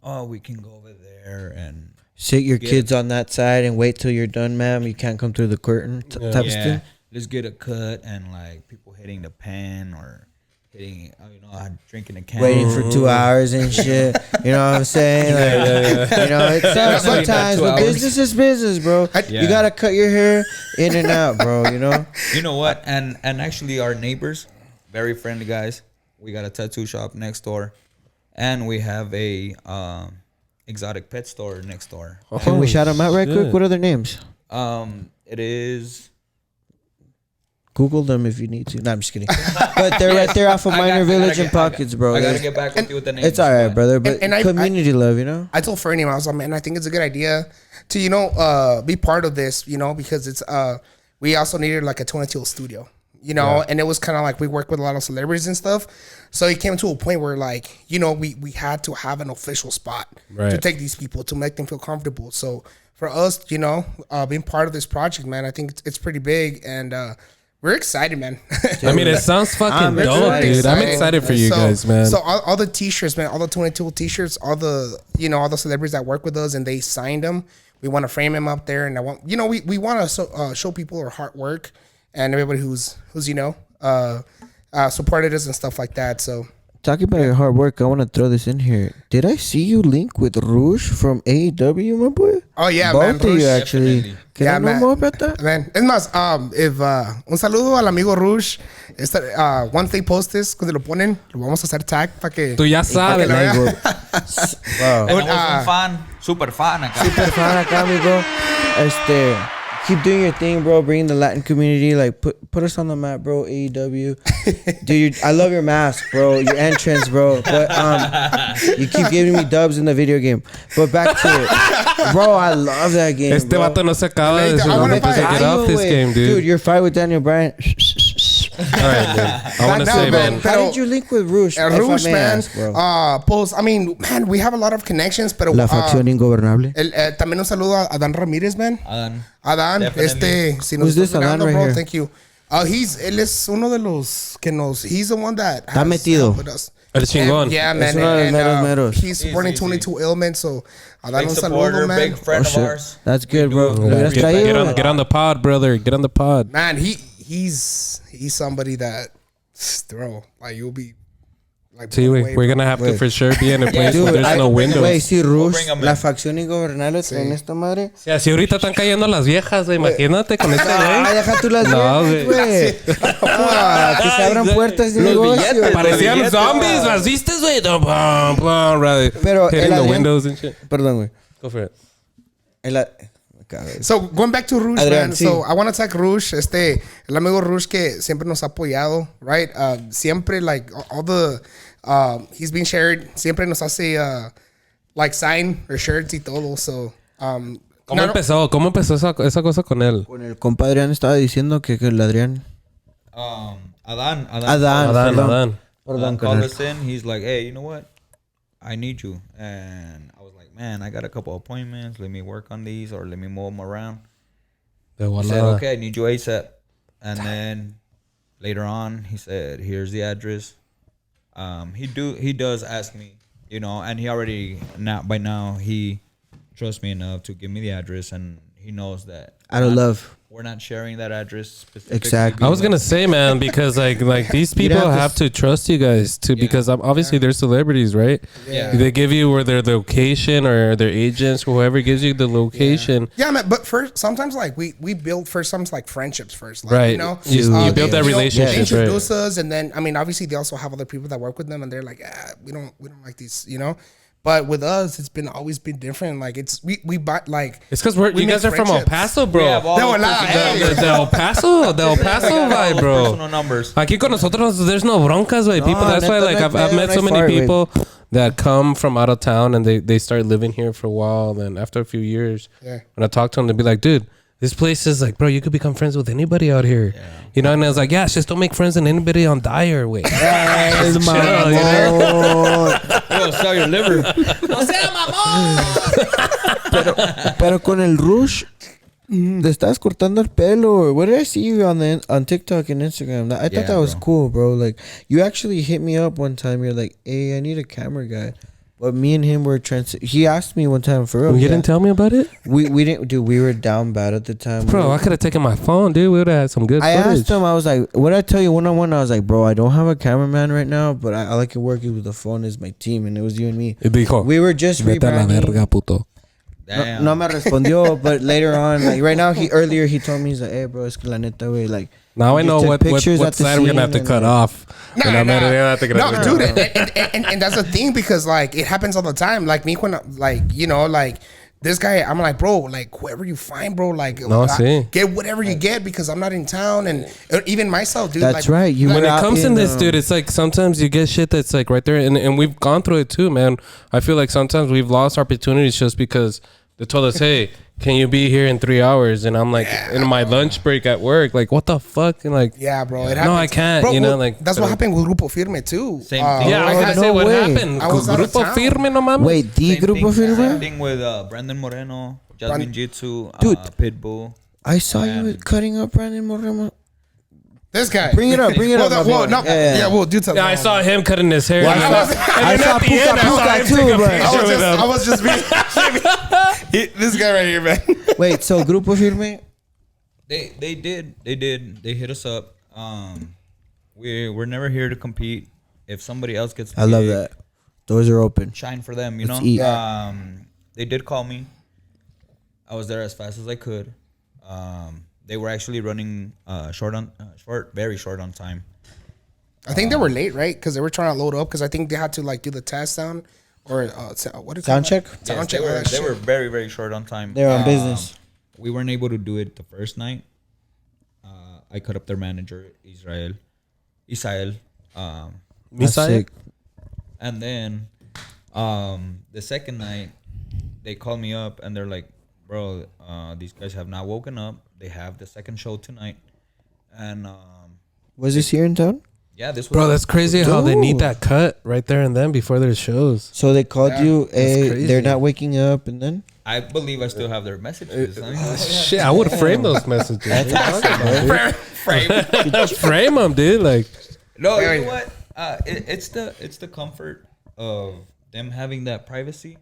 oh, we can go over there and sit your kids on that side and wait till you're done, ma'am. You can't come through the curtain type of thing. Just get a cut, and like people hitting the pen or hitting, drinking a can, waiting for 2 hours and shit. You know what I'm saying? Like, you know, it's sometimes but business is business, bro. You gotta cut your hair in and out, bro. You know. You know what? And actually, our neighbors, very friendly guys. We got a tattoo shop next door, and we have a exotic pet store next door. Can we shout them out right quick? What are their names? It is. Google them if you need to. No, I'm just kidding. But they're right there off of Minor Village and Pockets, bro. I gotta get back with you with the names. It's all right, brother. But and community love, you know. I told Fernie, I was like, man, I think it's a good idea to be part of this, because it's we also needed like a 22 studio, and it was kind of like we work with a lot of celebrities and stuff, so it came to a point where like we had to have an official spot to take these people to make them feel comfortable. So for us, being part of this project, man, I think it's pretty big, and we're excited, man. I mean, it sounds fucking dope, dude. I'm excited for you guys, man. So all the t-shirts, man, all the 22 t-shirts, all the all the celebrities that work with us and they signed them. We want to frame them up there, and I want we want to show people our hard work and everybody who's supported us and stuff like that. So Talking about your hard work, I want to throw this in here. Did I see you link with Rouge from AEW, my boy? Oh, yeah, Both man. of you, actually. Definitely. Can I know more about that? Man, es más, if, un saludo al amigo Rouge. Once they post this, cuando lo ponen, lo vamos a hacer tag para que... Tú ya sabes. Wow. Tenemos un fan, super fan acá. Super fan acá, amigo. Keep doing your thing, bro. Bring the Latin community. Like, put us on the map, bro. AEW. Dude, I love your mask, bro. Your entrance, bro. But you keep giving me dubs in the video game. But back to it. Bro, I love that game, Este bro. vato no se acaba de decir. I wanna Get fight. off this game, dude. Dude, your fight with Daniel Bryan. All right, dude. I want to No, say, man. man. How did you link with Rouge? Rouge, man. Bro. Pues, I mean, man, we have a lot of connections, pero... La facción ingobernable. También un saludo a Adán Ramírez, man. Adán, Definitely. si nos Who's this estás mirando, Adán right bro, here? thank you. Él es uno de los que he's the one that Está has metido. helped us. El chingón. Yeah, man. Es uno de los meros. He's supporting Easy. 22 Ailments, so Adán, Big un supporter, saludo, man. big friend of ours. That's good, bro. Lo hubieras Get traído. get on the pod, brother. Get on the pod. Man, he's somebody that, bro, like, you'll be like... See, blown away, we're bro. gonna have to for sure be in a place where Dude, there's no windows. Güey, si Rouge, bring 'em la in. facción ingobernable traen esta madre. Si así ahorita están cayendo las viejas, güey. Imagínate con este Ah, güey. deja tú las No, viejas, güey. güey. Ah, que se abran puertas de Los negocio. billetes, parecían billetes, zombies. ¿Las viste, güey? No, Pero hitting el the Adrián- windows and shit. Perdón, güey. Go for it. So, going back to Rouge, Adrián, man. sí. So, I want to thank Rouge, el amigo Rouge que siempre nos ha apoyado, right? Siempre, like, all the, he's been shared, siempre nos hace, like, sign or shirts y todo, so, ¿Cómo empezó esa cosa con él? Con el compadre Adrián estaba diciendo que el Adrián. Adán. Perdón, Called carnal. us in. He's like, hey, you know what? I need you. And I was like, man, I got a couple appointments. Let me work on these or let me move them around. De He said, volada. okay, I need you ASAP. And then later on, he said, here's the address. He does ask me, you know, and he already, by now, he trusts me enough to give me the address, and he knows that. Out of love. We're not sharing that address specifically. Exactly. I was gonna say, man, because like these people have to trust you guys too, because obviously they're celebrities, right? Yeah. They give you where their location or their agents, whoever gives you the location. yeah, man, but first, sometimes, like, we build first, sometimes, like, friendships first, like, Right. you know? You build that they relationship, right. introduce us, and then, I mean, obviously, they also have other people that work with them, and they're like, we don't like these, you know? But with us, it's always been different. Like, we buy, like... It's because we you guys make are from El friendships. Paso, bro. We have all De those volada, personal- The El Paso vibe, bro. personal numbers. Aquí con nosotros, there's no broncas, way. People, that's why, neta, like, no hay I've met pedo, so no hay many fart, güey. people that come from out of town and they start living here for a while. Then after a few years, when I talk to them, they'll be like, dude, this place is like, bro, you could become friends with anybody out here. Yeah. You know, and I was like, yeah, just don't make friends with anybody on Dyer, way. Es Chill, Yo, sell your liver. Pero con el Rouge, te estás cortando el pelo. What did I see you on TikTok and Instagram? I thought that was cool, bro. Like, you actually hit me up one time. You're like, hey, I need a camera guy. But me and him were he asked me one time for real. You didn't tell me about it? We didn't, dude. We were down bad at the time, Bro, I could have taken my phone, dude. We would have had some good I footage. asked him, I was like, what I tell you one-on-one? I was like, bro, I don't have a cameraman right now, but I like it working with the phone as my team, and it was you and me. Y dijo, We were just vete a la rebranding. verga, puto. Damn. No me respondió, but later on, like right now, earlier he told me, he's like, hey, bro, es que la neta, way, like. Now I just know took what pictures at the side we're going to have to scene cut and, off. No, No, dude, and that's the thing, because, like, it happens all the time. Like, me, when, like, you know, like, this guy, I'm like, bro, like, whoever you find, bro, like, get whatever you get, because I'm not in town, and even myself, dude. That's like, right. You When went it out comes in, in this, dude, it's like sometimes you get shit that's like right there, and we've gone through it too, man. I feel like sometimes we've lost opportunities just because they told us, hey, can you be here in 3 hours? And I'm like, in my lunch break at work, like, what the fuck? And like, yeah, bro, it happens. no, I can't, bro, you know, well, like. that's what happened with Grupo Firme, too. Same thing. Yeah, I was Oh, gonna no say what way. happened. I was out of Grupo town. Firme, no mames. Wait, the Same Grupo thing, Firme? Same thing with Brandon Moreno, Jasmine Jitsu, Dude. Pitbull. I saw you cutting up Brandon Moreno. This guy. Bring it up, bring it up. my Well, boy. no, yeah, we'll do something. Yeah, I saw him cutting his hair. Well, I saw Puka too, but I was just being this guy right here, man. wait. So Grupo Firme, They hit us up. We're never here to compete. if somebody else gets, I love that. Doors are open. Shine for them, Let's eat. They did call me. I was there as fast as I could. They were actually running very short on time. I think they were late, right? Because they were trying to load up. Because I think they had to like do the test sound or what is sound check. Sound check. They were very, very short on time. They're on business. We weren't able to do it the first night. I cut up their manager, Isael. And then the second night, they called me up and they're like, "Bro, these guys have not woken up. They have the second show tonight." And was this here in town? Yeah, this was. Bro, that's crazy how they need that cut right there and then before their shows. So they called you. They're not waking up, and then I believe I still have their messages. Shit, I would frame those messages. Frame them, dude. Like, no, you know what? It's the comfort of them having that privacy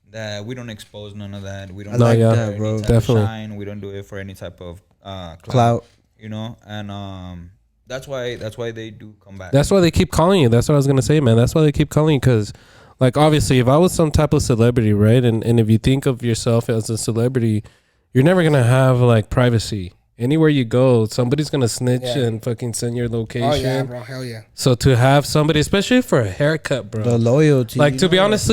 that we don't expose none of that. We don't like do that, any bro. type of Definitely. shine. We don't do it for any type of clout. You know, and that's why they do come back. that's why they keep calling you. That's what I was gonna say, man. That's why they keep calling you because, like, obviously, if I was some type of celebrity, right, and if you think of yourself as a celebrity, you're never gonna have like privacy. Anywhere you go, somebody's gonna snitch and fucking send your location. Oh yeah, bro, hell yeah. So to have somebody, especially for a haircut, bro, The loyalty. like to be honest,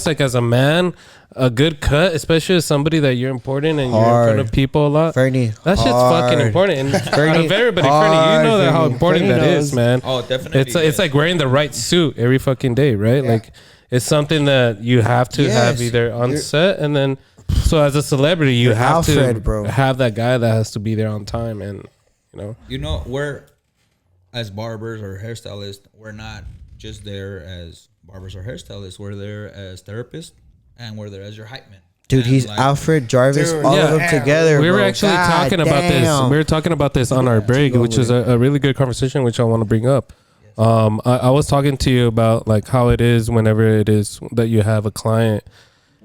like as a man, a good cut, especially as somebody that you're important and you're in front of people a lot. Fernie, that shit's fucking important. And out of everybody, Fernie, you know that how important that is, man. Oh, definitely. It's like wearing the right suit every fucking day, right? Yeah. Like it's something that you have to have either on set and then. So as a celebrity, you have to have that guy that has to be there on time, and we're as barbers or hairstylists, we're not just there as barbers or hairstylists. We're there as therapists, and we're there as your hype man. Dude, he's like, Alfred, Jarvis, all of them together. We were actually talking about this. We were talking about this on our break, which is a really good conversation, which I want to bring up. I was talking to you about like how it is whenever it is that you have a client.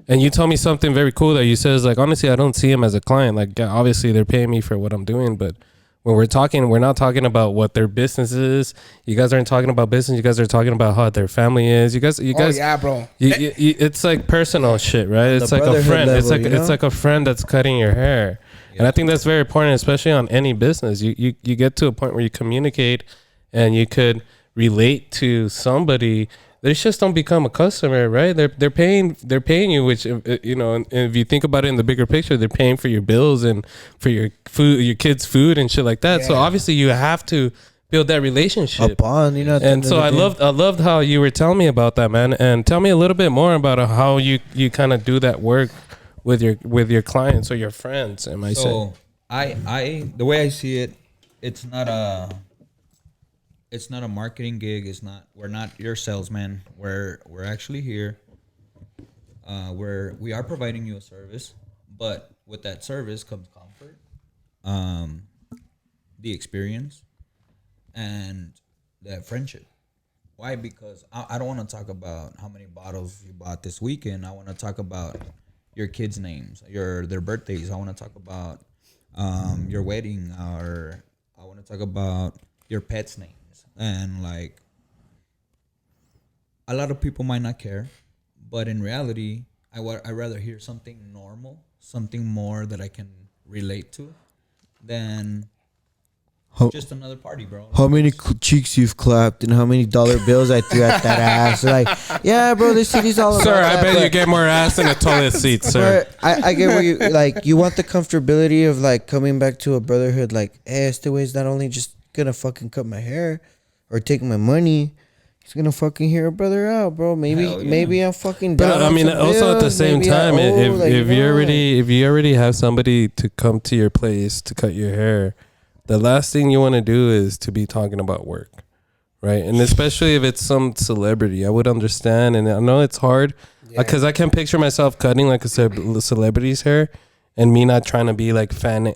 And you told me something very cool that you said is like, honestly, I don't see him as a client. Like, yeah, obviously they're paying me for what I'm doing, but when we're talking, we're not talking about what their business is. You guys aren't talking about business. You guys are talking about how their family is. You guys. Oh yeah, bro. It's like personal shit, right? It's like a friend. Level, it's like a friend that's cutting your hair, and I think that's very important, especially on any business. You get to a point where you communicate, and you could relate to somebody. They just don't become a customer, right? They're paying you, which and if you think about it in the bigger picture, they're paying for your bills and for your food, your kids' food and shit like that. Yeah. So obviously you have to build that relationship. A bond, And so I loved how you were telling me about that, man. And tell me a little bit more about how you kind of do that work with your clients or your friends. So I the way I see it, it's not a marketing gig. We're not your salesman. We're actually here. We are providing you a service, but with that service comes comfort, the experience, and that friendship. Why? Because I don't want to talk about how many bottles you bought this weekend. I want to talk about your kids' names, their birthdays. I want to talk about your wedding, or I want to talk about your pet's name. And like a lot of people might not care, but in reality, I rather hear something normal, something more that I can relate to, than just another party, bro. How many cheeks you've clapped and how many dollar bills I threw at that ass? Like, yeah, bro, this city's all about Sir, that, I bet you get more ass than a toilet seat, sir. I get where you want the comfortability of like coming back to a brotherhood. Like, hey, este way's not only just gonna fucking cut my hair or take my money, he's gonna fucking hear a brother out, bro. Maybe I'm fucking down. But I mean, also at the same time, if you already have somebody to come to your place to cut your hair, the last thing you want to do is to be talking about work, right? And especially if it's some celebrity, I would understand. And I know it's hard because I can picture myself cutting like a celebrity's hair. And me not trying to be like fanning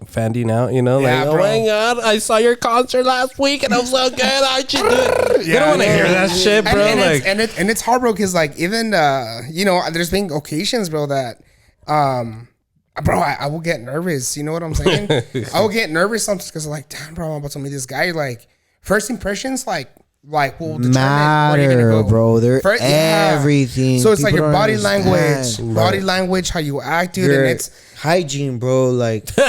out, like, oh my God, I saw your concert last week and it was so good. How'd you do it? You don't want to hear that shit, bro. And it's hard, bro, because like even there's been occasions, bro, that bro, I will get nervous. You know what I'm saying? I will get nervous sometimes because like, damn, bro, I'm about to meet this guy. Like first impressions, like like will determine where you're gonna go, bro. They're everything. So it's like your body language, how you act, dude, and it's hygiene, bro. Like, you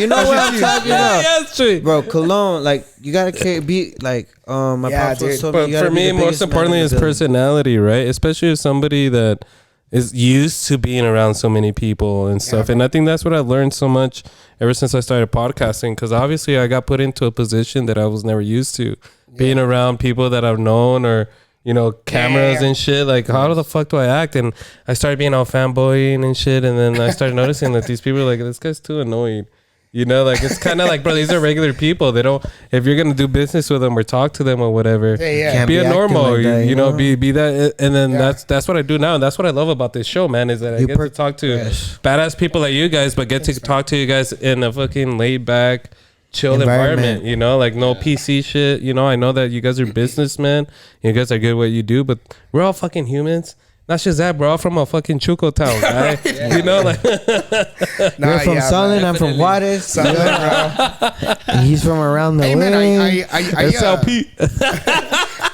know what I'm talking about. Yeah, that's true, bro. Cologne, like you gotta be like, my pops was told me. But for me, most importantly, is personality, right? Especially as somebody that is used to being around so many people and stuff. And I think that's what I've learned so much ever since I started podcasting, because obviously I got put into a position that I was never used to, being around people that I've known, or cameras and shit. Like, how the fuck do I act? And I started being all fanboying and shit, and then I started noticing that these people are like, this guy's too annoying. Like, it's kind of like, bro, these are regular people. They don't, if you're going to do business with them or talk to them or whatever, be a normal, like that, be that. And then that's what I do now. And that's what I love about this show, man, is that I get to talk to badass people like you guys, but get to talk to you guys in a fucking laid back, chill environment, like no PC shit. I know that you guys are businessmen. You guys are good at what you do, but we're all fucking humans. Not just that, bro. I'm from a fucking Chuco town, right? You're from Solon. I'm from Juarez. Solon, bro. He's from around the way. Man, SLP.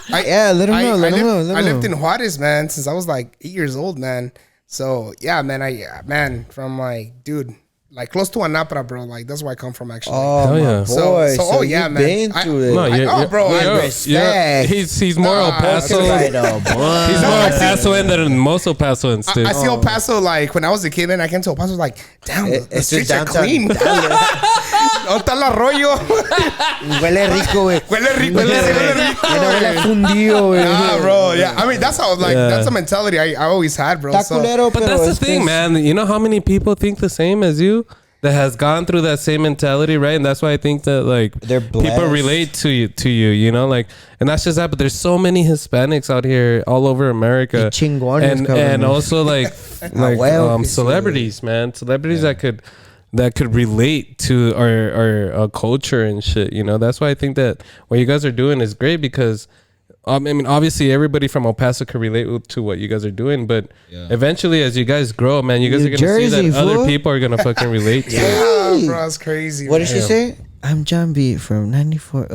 Let him know. I lived in Juarez, man, since I was like 8 years old, man. So yeah, man, from like, dude, like close to Anapra, bro. Like that's where I come from, actually. Oh yeah, boy. So yeah, man. Been through it. Bro. I respect. He's more El Paso. He's more El Paso than most El Pasoans, dude. I see El Paso like when I was a kid, and I came to El Paso like, damn, the streets are clean. Está el arroyo. Huele rico, güey. Huele rico. Huele fundido, güey. Bro. Yeah. I mean, that's how that's the mentality I always had, bro. But that's the thing, man. You know how many people think the same as you? That has gone through that same mentality, right? And that's why I think that like people relate to you, like, and that's just that. But there's so many Hispanics out here all over America, and also like celebrities, man, that could relate to our culture and shit. That's why I think that what you guys are doing is great, because I mean, obviously, everybody from El Paso can relate to what you guys are doing, but eventually, as you guys grow, man, you guys are going to see that other people are going to fucking relate to it. Yeah, bro, it's crazy. What did she say? I'm JohnBeat from 94. Say.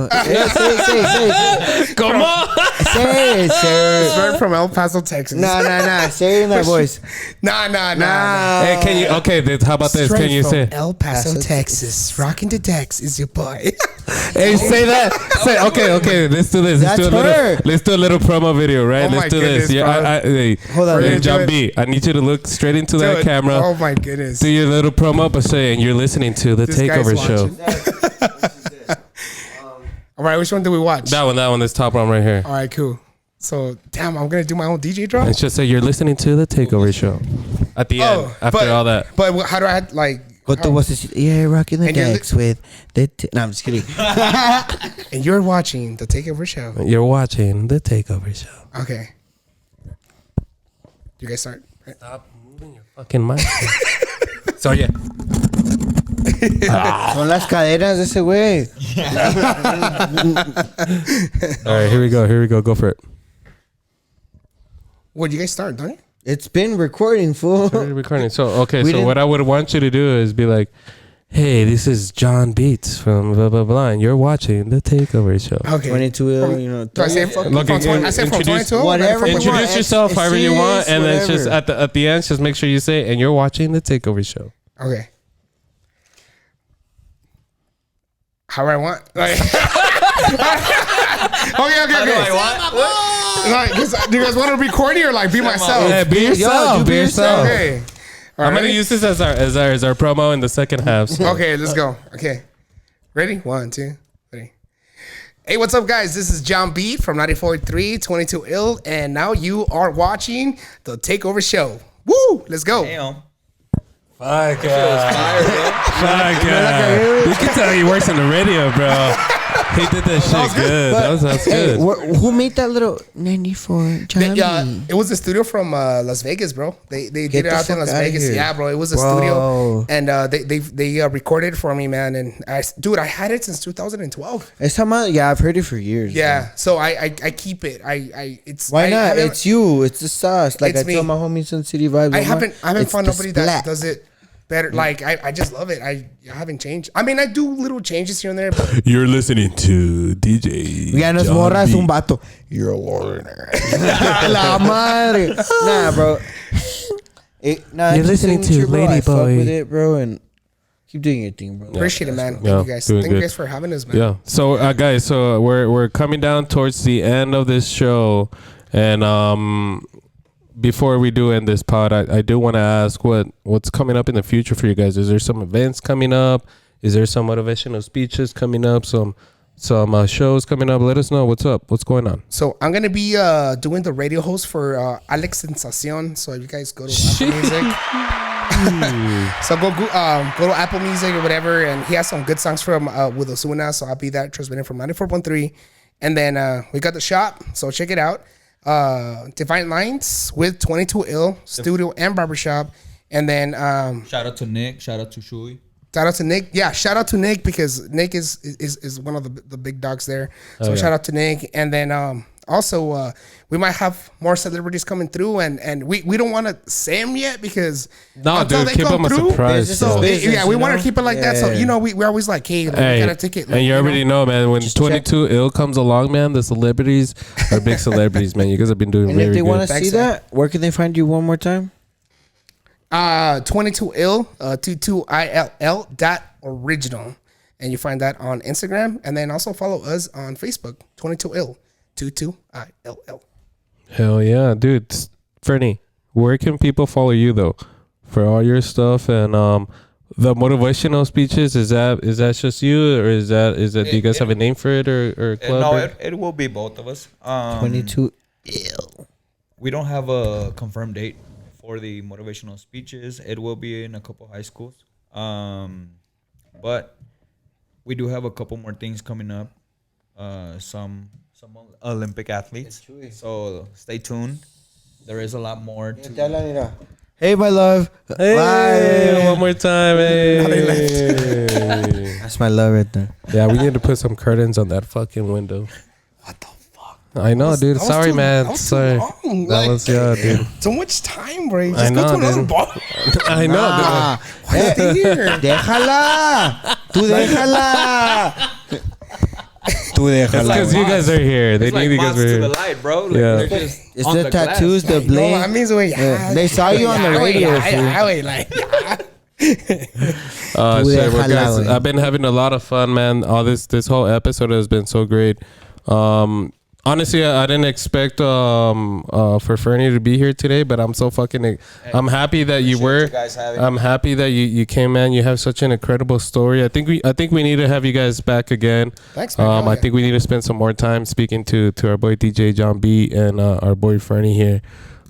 Come on. Say it, sir. It's right from El Paso, Texas. Nah. Say it in that voice. Nah. Hey, can you? Okay, how about this? Can you say El Paso, Texas? Rocking the Dex is your boy. Hey, say that. Say okay. Let's do this. Let's do a little promo video, right? Let's do this. Yeah, hold on. Hey, JohnBeat, I need you to look straight into that camera. Oh my goodness. Do your little promo, but saying you're listening to the Takeover Show. All right, which one do we watch? That one. This top one right here. All right, cool. So, damn, I'm gonna do my own DJ drop. It's just say you're listening to the Takeover Show. At the end, after all that. But how do I like? Rocking the decks with the. No, I'm just kidding. And you're watching the Takeover Show. You're watching the Takeover Show. Okay. You guys start. Stop moving your fucking mic. So yeah. Son las caderas de ese güey. All right, here we go. Go for it. Well, you guys start, don't you? It's been recording, fool. So what I would want you to do is be like, hey, this is JohnBeat from blah blah blah, and you're watching the Takeover Show. Okay. 22, Do I say from 22? Whatever. Introduce yourself however you want, and then just at the end, just make sure you say, and you're watching the Takeover Show. Okay. How I want. Like, okay. Do you guys want to record it or like be myself? Yeah, be yourself. Be yourself. Okay. I'm gonna use this as our promo in the second half. So. Okay, let's go. Okay, ready? 1, 2, 3. Hey, what's up, guys? This is JohnBeat from 94.3, 22 Ill, and now you are watching the Takeover Show. Woo! Let's go. Damn. Fuck yeah. You can tell he works in the radio, bro. He did that shit good. That was good. Who made that little 94 JohnBeat? It was a studio from Las Vegas, bro. They did it out in Las Vegas. Yeah, bro. It was a studio, and they recorded it for me, man. And I had it since 2012. I've heard it for years. Yeah, man. so I keep it. Why not? It's you. It's the sauce. Like I tell my homies in City Vibes. I haven't found nobody that does it better. Like I just love it. I haven't changed. I mean, I do little changes here and there. But You're listening to DJ. Ya no es morra, es un vato. you're a learner. La madre. Nah, bro. You're listening to Lady Fuck Boy. with it, bro, and keep doing your thing, bro. Appreciate it, man. Thank Yeah, you guys. doing Thank you good. guys for having us, man. Yeah. So, guys, so we're coming down towards the end of this show, and before we do end this pod, I do want to ask what's coming up in the future for you guys. Is there some events coming up? Is there some motivational speeches coming up? Some shows coming up? Let us know what's up. What's going on? So I'm gonna be doing the radio host for Alex Sensacion. So if you guys go to Apple Music, so go to Apple Music or whatever, and he has some good songs from with Ozuna. So I'll be that transmitting from 94.3, and then we got the shop. So check it out. Divine Lines with 22 Ill Studio and Barbershop, and then Shout out to Nick. Shout out to Chuy. shout out to Nick. Yeah, shout out to Nick because Nick is one of the big dogs there. So shout out to Nick, and then also we might have more celebrities coming through, and we don't want to say them yet because until dude, they keep come them a through. surprise. So business, yeah, we you want know? to keep it like that. So we're always like, hey, we gotta take it. Like, and you already know, man. When Just 22 Ill comes along, man, the celebrities are big celebrities, man. You guys have been doing And very if they good. want to Thanks, see that, where can they find you one more time? 22 Ill 22ill.original, and you find that on Instagram, and then also follow us on Facebook. 22 Ill 22ill. Hell yeah, dude. Fernie, where can people follow you though for all your stuff and the motivational speeches? Is that just you, or is that do you guys have a name for it or a club? No, or? it will be both of us. 22 ill. We don't have a confirmed date for the motivational speeches. It will be in a couple high schools. But we do have a couple more things coming up. Some Olympic athletes. So stay tuned. There is a lot more to Hey, my love. Hey, Bye. one more time. Hey. That's my love right there. Yeah, we need to put some curtains on that fucking window. What the fuck? I know, dude. That was Sorry, too- man. that was too Sorry. long. That Like, was dude. so much time, bro. I Just know, go to another dude. bar. I know, Ah, Why stay here? déjala. Tú déjala. Tú dude. That's because you guys are here. They It's need like you guys moths were to here. the light, bro. Like, Yeah. they're just It's on the glass. tattoos, the No, bling. I mean, They saw you on the radio, fool. Shit, déjala, guys, güey. I've been having a lot of fun, man. All this whole episode has been so great. Honestly, I didn't expect for Fernie to be here today, but I'm so fucking. I'm happy that you were. you guys having I'm happy that you came, man. You have such an incredible story. I think we need to have you guys back again. Thanks, man. Hell I yeah. think we need to spend some more time speaking to our boy DJ JohnBeat and our boy Fernie here.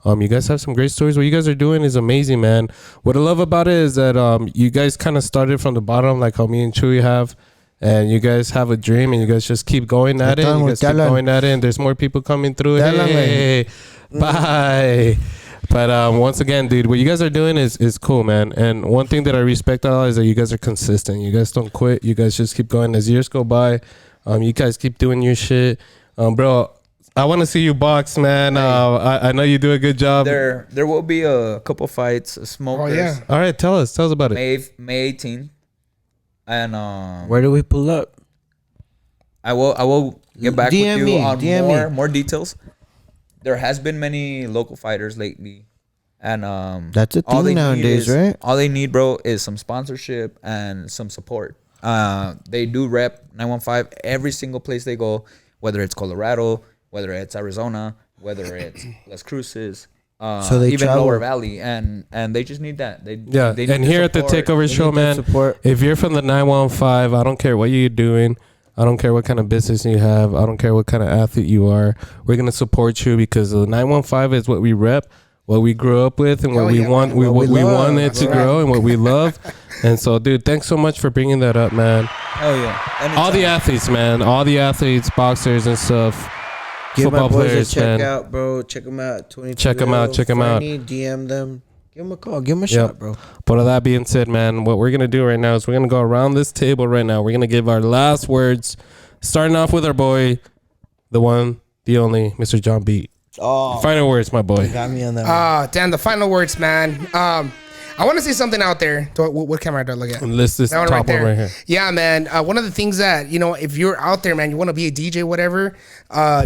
You guys have some great stories. What you guys are doing is amazing, man. What I love about it is that you guys kind of started from the bottom, like how me and Chuy have. And you guys have a dream, and you guys just keep going at it. You guys keep going at it, and there's more people coming through. Hey, bye. But once again, dude, what you guys are doing is cool, man. And one thing that I respect a lot is that you guys are consistent. You guys don't quit. You guys just keep going. As years go by, you guys keep doing your shit. Bro, I want to see you box, man. I know you do a good job. There will be a couple fights. Smokers. Oh, yeah. All right, tell us about it. May 18th. And Where do we pull up? I will get back DM with you me, on DM me. more details. There has been many local fighters lately, and That's a all thing they need nowadays, is- right? All they need, bro, is some sponsorship and some support. They do rep 915 every single place they go, whether it's Colorado, whether it's Arizona, whether it's Las Cruces. So they even travel. Lower Valley, and they just need that. They need and here at the support. Takeover Show, need that man, support. if you're from the 915, I don't care what you're doing. I don't care what kind of business you have. I don't care what kind of athlete you are. We're going to support you because the 915 is what we rep, what we grew up with, and what Hell we yeah, want. man. We What we love. want it That's to right. grow and what we love. And so, dude, thanks so much for bringing that up, man. Oh yeah, All the Anytime. athletes, man. All the athletes, boxers and stuff. Give my Football boys players, a check man. out, bro. Check them out. 22 Check 'em out, check 'em out. Fernie, DM them. Give them a call. Give them a Yep. shot, bro. But with that being said, man, what we're going to do right now is we're going to go around this table right now. We're going to give our last words, starting off with our boy, the one, the only, Mr. JohnBeat. Oh, Final words, my boy. got me on that. Damn, the final words, man. I want to say something out there. What camera do I look at? List this top one right here. Yeah, man. One of the things that, you know, if you're out there, man, you want to be a DJ, whatever,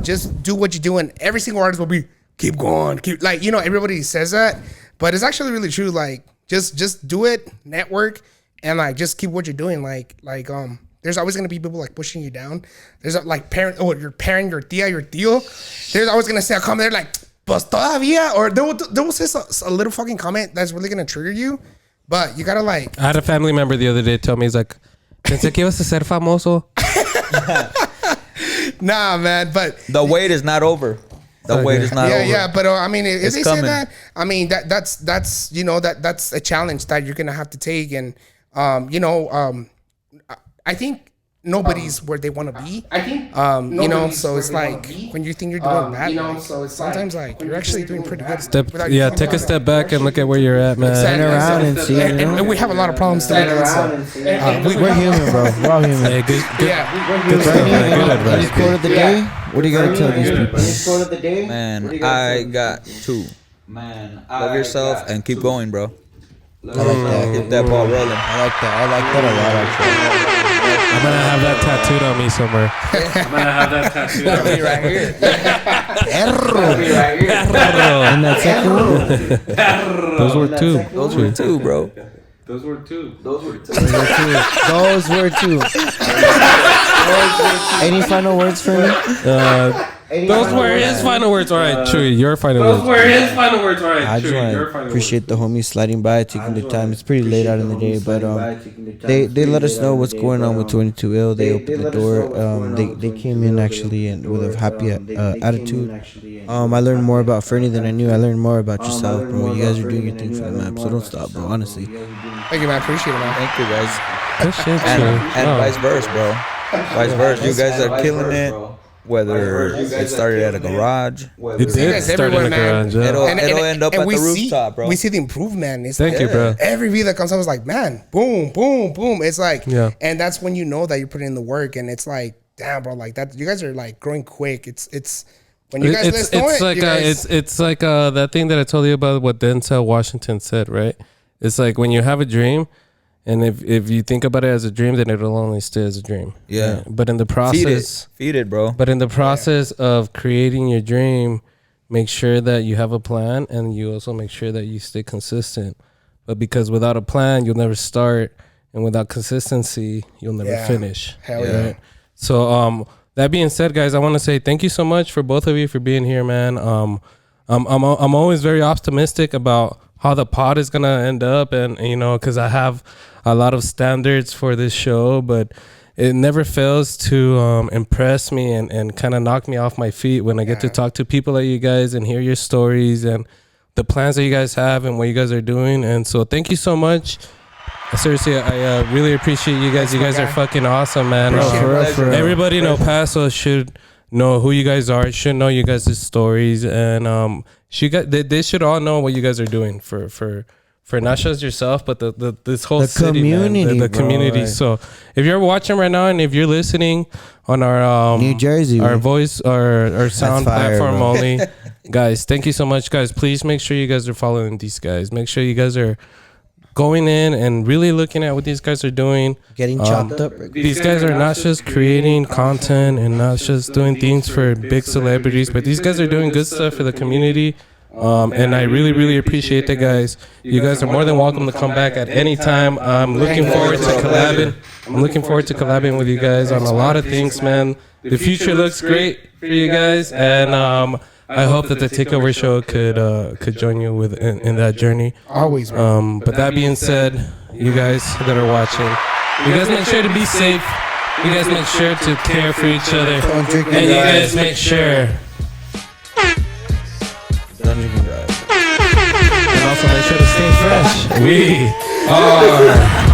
just do what you're doing. Every single artist will be, keep going. Keep, like, you know, everybody says that, but it's actually really true. Like, just do it, network, and like, just keep what you're doing. There's always going to be people like pushing you down. There's like your parent, your tia, your tío. There's always going to say a comment there like, pues todavía, or they will say a little fucking comment that's really going to trigger you. But you got to like. I had a family member the other day tell me, he's like, pensé que ibas a ser famoso. Nah, man, but. The wait is not over. The wait is not over. Yeah, but I mean, if they coming. say that, I mean, that's you know, that's a challenge that you're going to have to take. And, I think nobody's where they want to be. You know, so it's like when you think you're doing bad, sometimes like you're actually doing pretty good. Take a step back and look at where you're at, man. Turn around and see. And we have a lot of problems to we're human, bro. We're all human. Hey, good advice. Any quote of the day? What do you gotta tell these people? Any quote of the day? Man, I got 2. Love yourself and keep going, bro. I like that. Get that ball rolling. I like that a lot, actually. I'm gonna have that tattooed on me somewhere. I'm gonna have that tattooed on me right here. And that second one? Those were 2. Those were 2, bro. Those were 2. Those were 2. Any final words for me? Those were his final words. All right, Chuy, your final words. Those were his final words. All right, I just want to appreciate the homies sliding by, taking the time. It's pretty late out in the day, but they let us know what's going on with 22 Ill. They opened the door. They came in actually and with a happy attitude. I learned more about Fernie than I knew. I learned more about yourself, bro. You guys are doing your thing for the map, so don't stop, bro. Honestly. Thank you, man. Appreciate it, man. Thank you, guys. Good shit, And vice versa, bro. Vice versa. You guys are killing it. Whether it started at a garage, it did start in a garage. Yeah. It'll end up at the rooftop, bro. We see the improvement. Thank you, bro. Every video that comes out is like, man, boom, boom, boom. It's like, and that's when you know that you're putting in the work, and it's like, damn, bro, like that. You guys are like growing quick. It's when you guys it's like that thing that I told you about what Denzel Washington said, right? It's like when you have a dream. And if you think about it as a dream, then it'll only stay as a dream. Yeah. Right? But in the process... Feed it, bro. But in the process of creating your dream, make sure that you have a plan, and you also make sure that you stay consistent. But because without a plan, you'll never start. And without consistency, you'll never finish. Hell yeah. Right? So that being said, guys, I want to say thank you so much for both of you for being here, man. I'm always very optimistic about how the pod is going to end up. And, you know, because I have a lot of standards for this show, but it never fails to impress me and kind of knock me off my feet when I get to talk to people like you guys and hear your stories and the plans that you guys have and what you guys are doing. And so thank you so much. Seriously, I really appreciate you guys. You guys are fucking awesome, man. Everybody in El Paso should know who you guys are. Should know you guys' stories, and they should all know what you guys are doing for not just yourself, but this whole city, community, man, the community. Right. So if you're watching right now, and if you're listening on our New Jersey, our voice, our sound platform only, guys, thank you so much, guys. Please make sure you guys are following these guys. Make sure you guys are going in and really looking at what these guys are doing. Getting chopped up. These guys are not just creating content and not just doing things for big celebrities, but these guys are doing good stuff for the community. And I really, really appreciate that, guys. You guys are more than welcome to come back at any time. I'm looking forward to collabing. I'm looking forward to collabing with you guys on a lot of things, man. The future looks great for you guys, and I hope that the Takeover Show could join you in that journey. Always. But that being said, you guys that are watching, you guys make sure to be safe. You guys make sure to care for each other, and you guys make sure. And also make sure to stay fresh. We are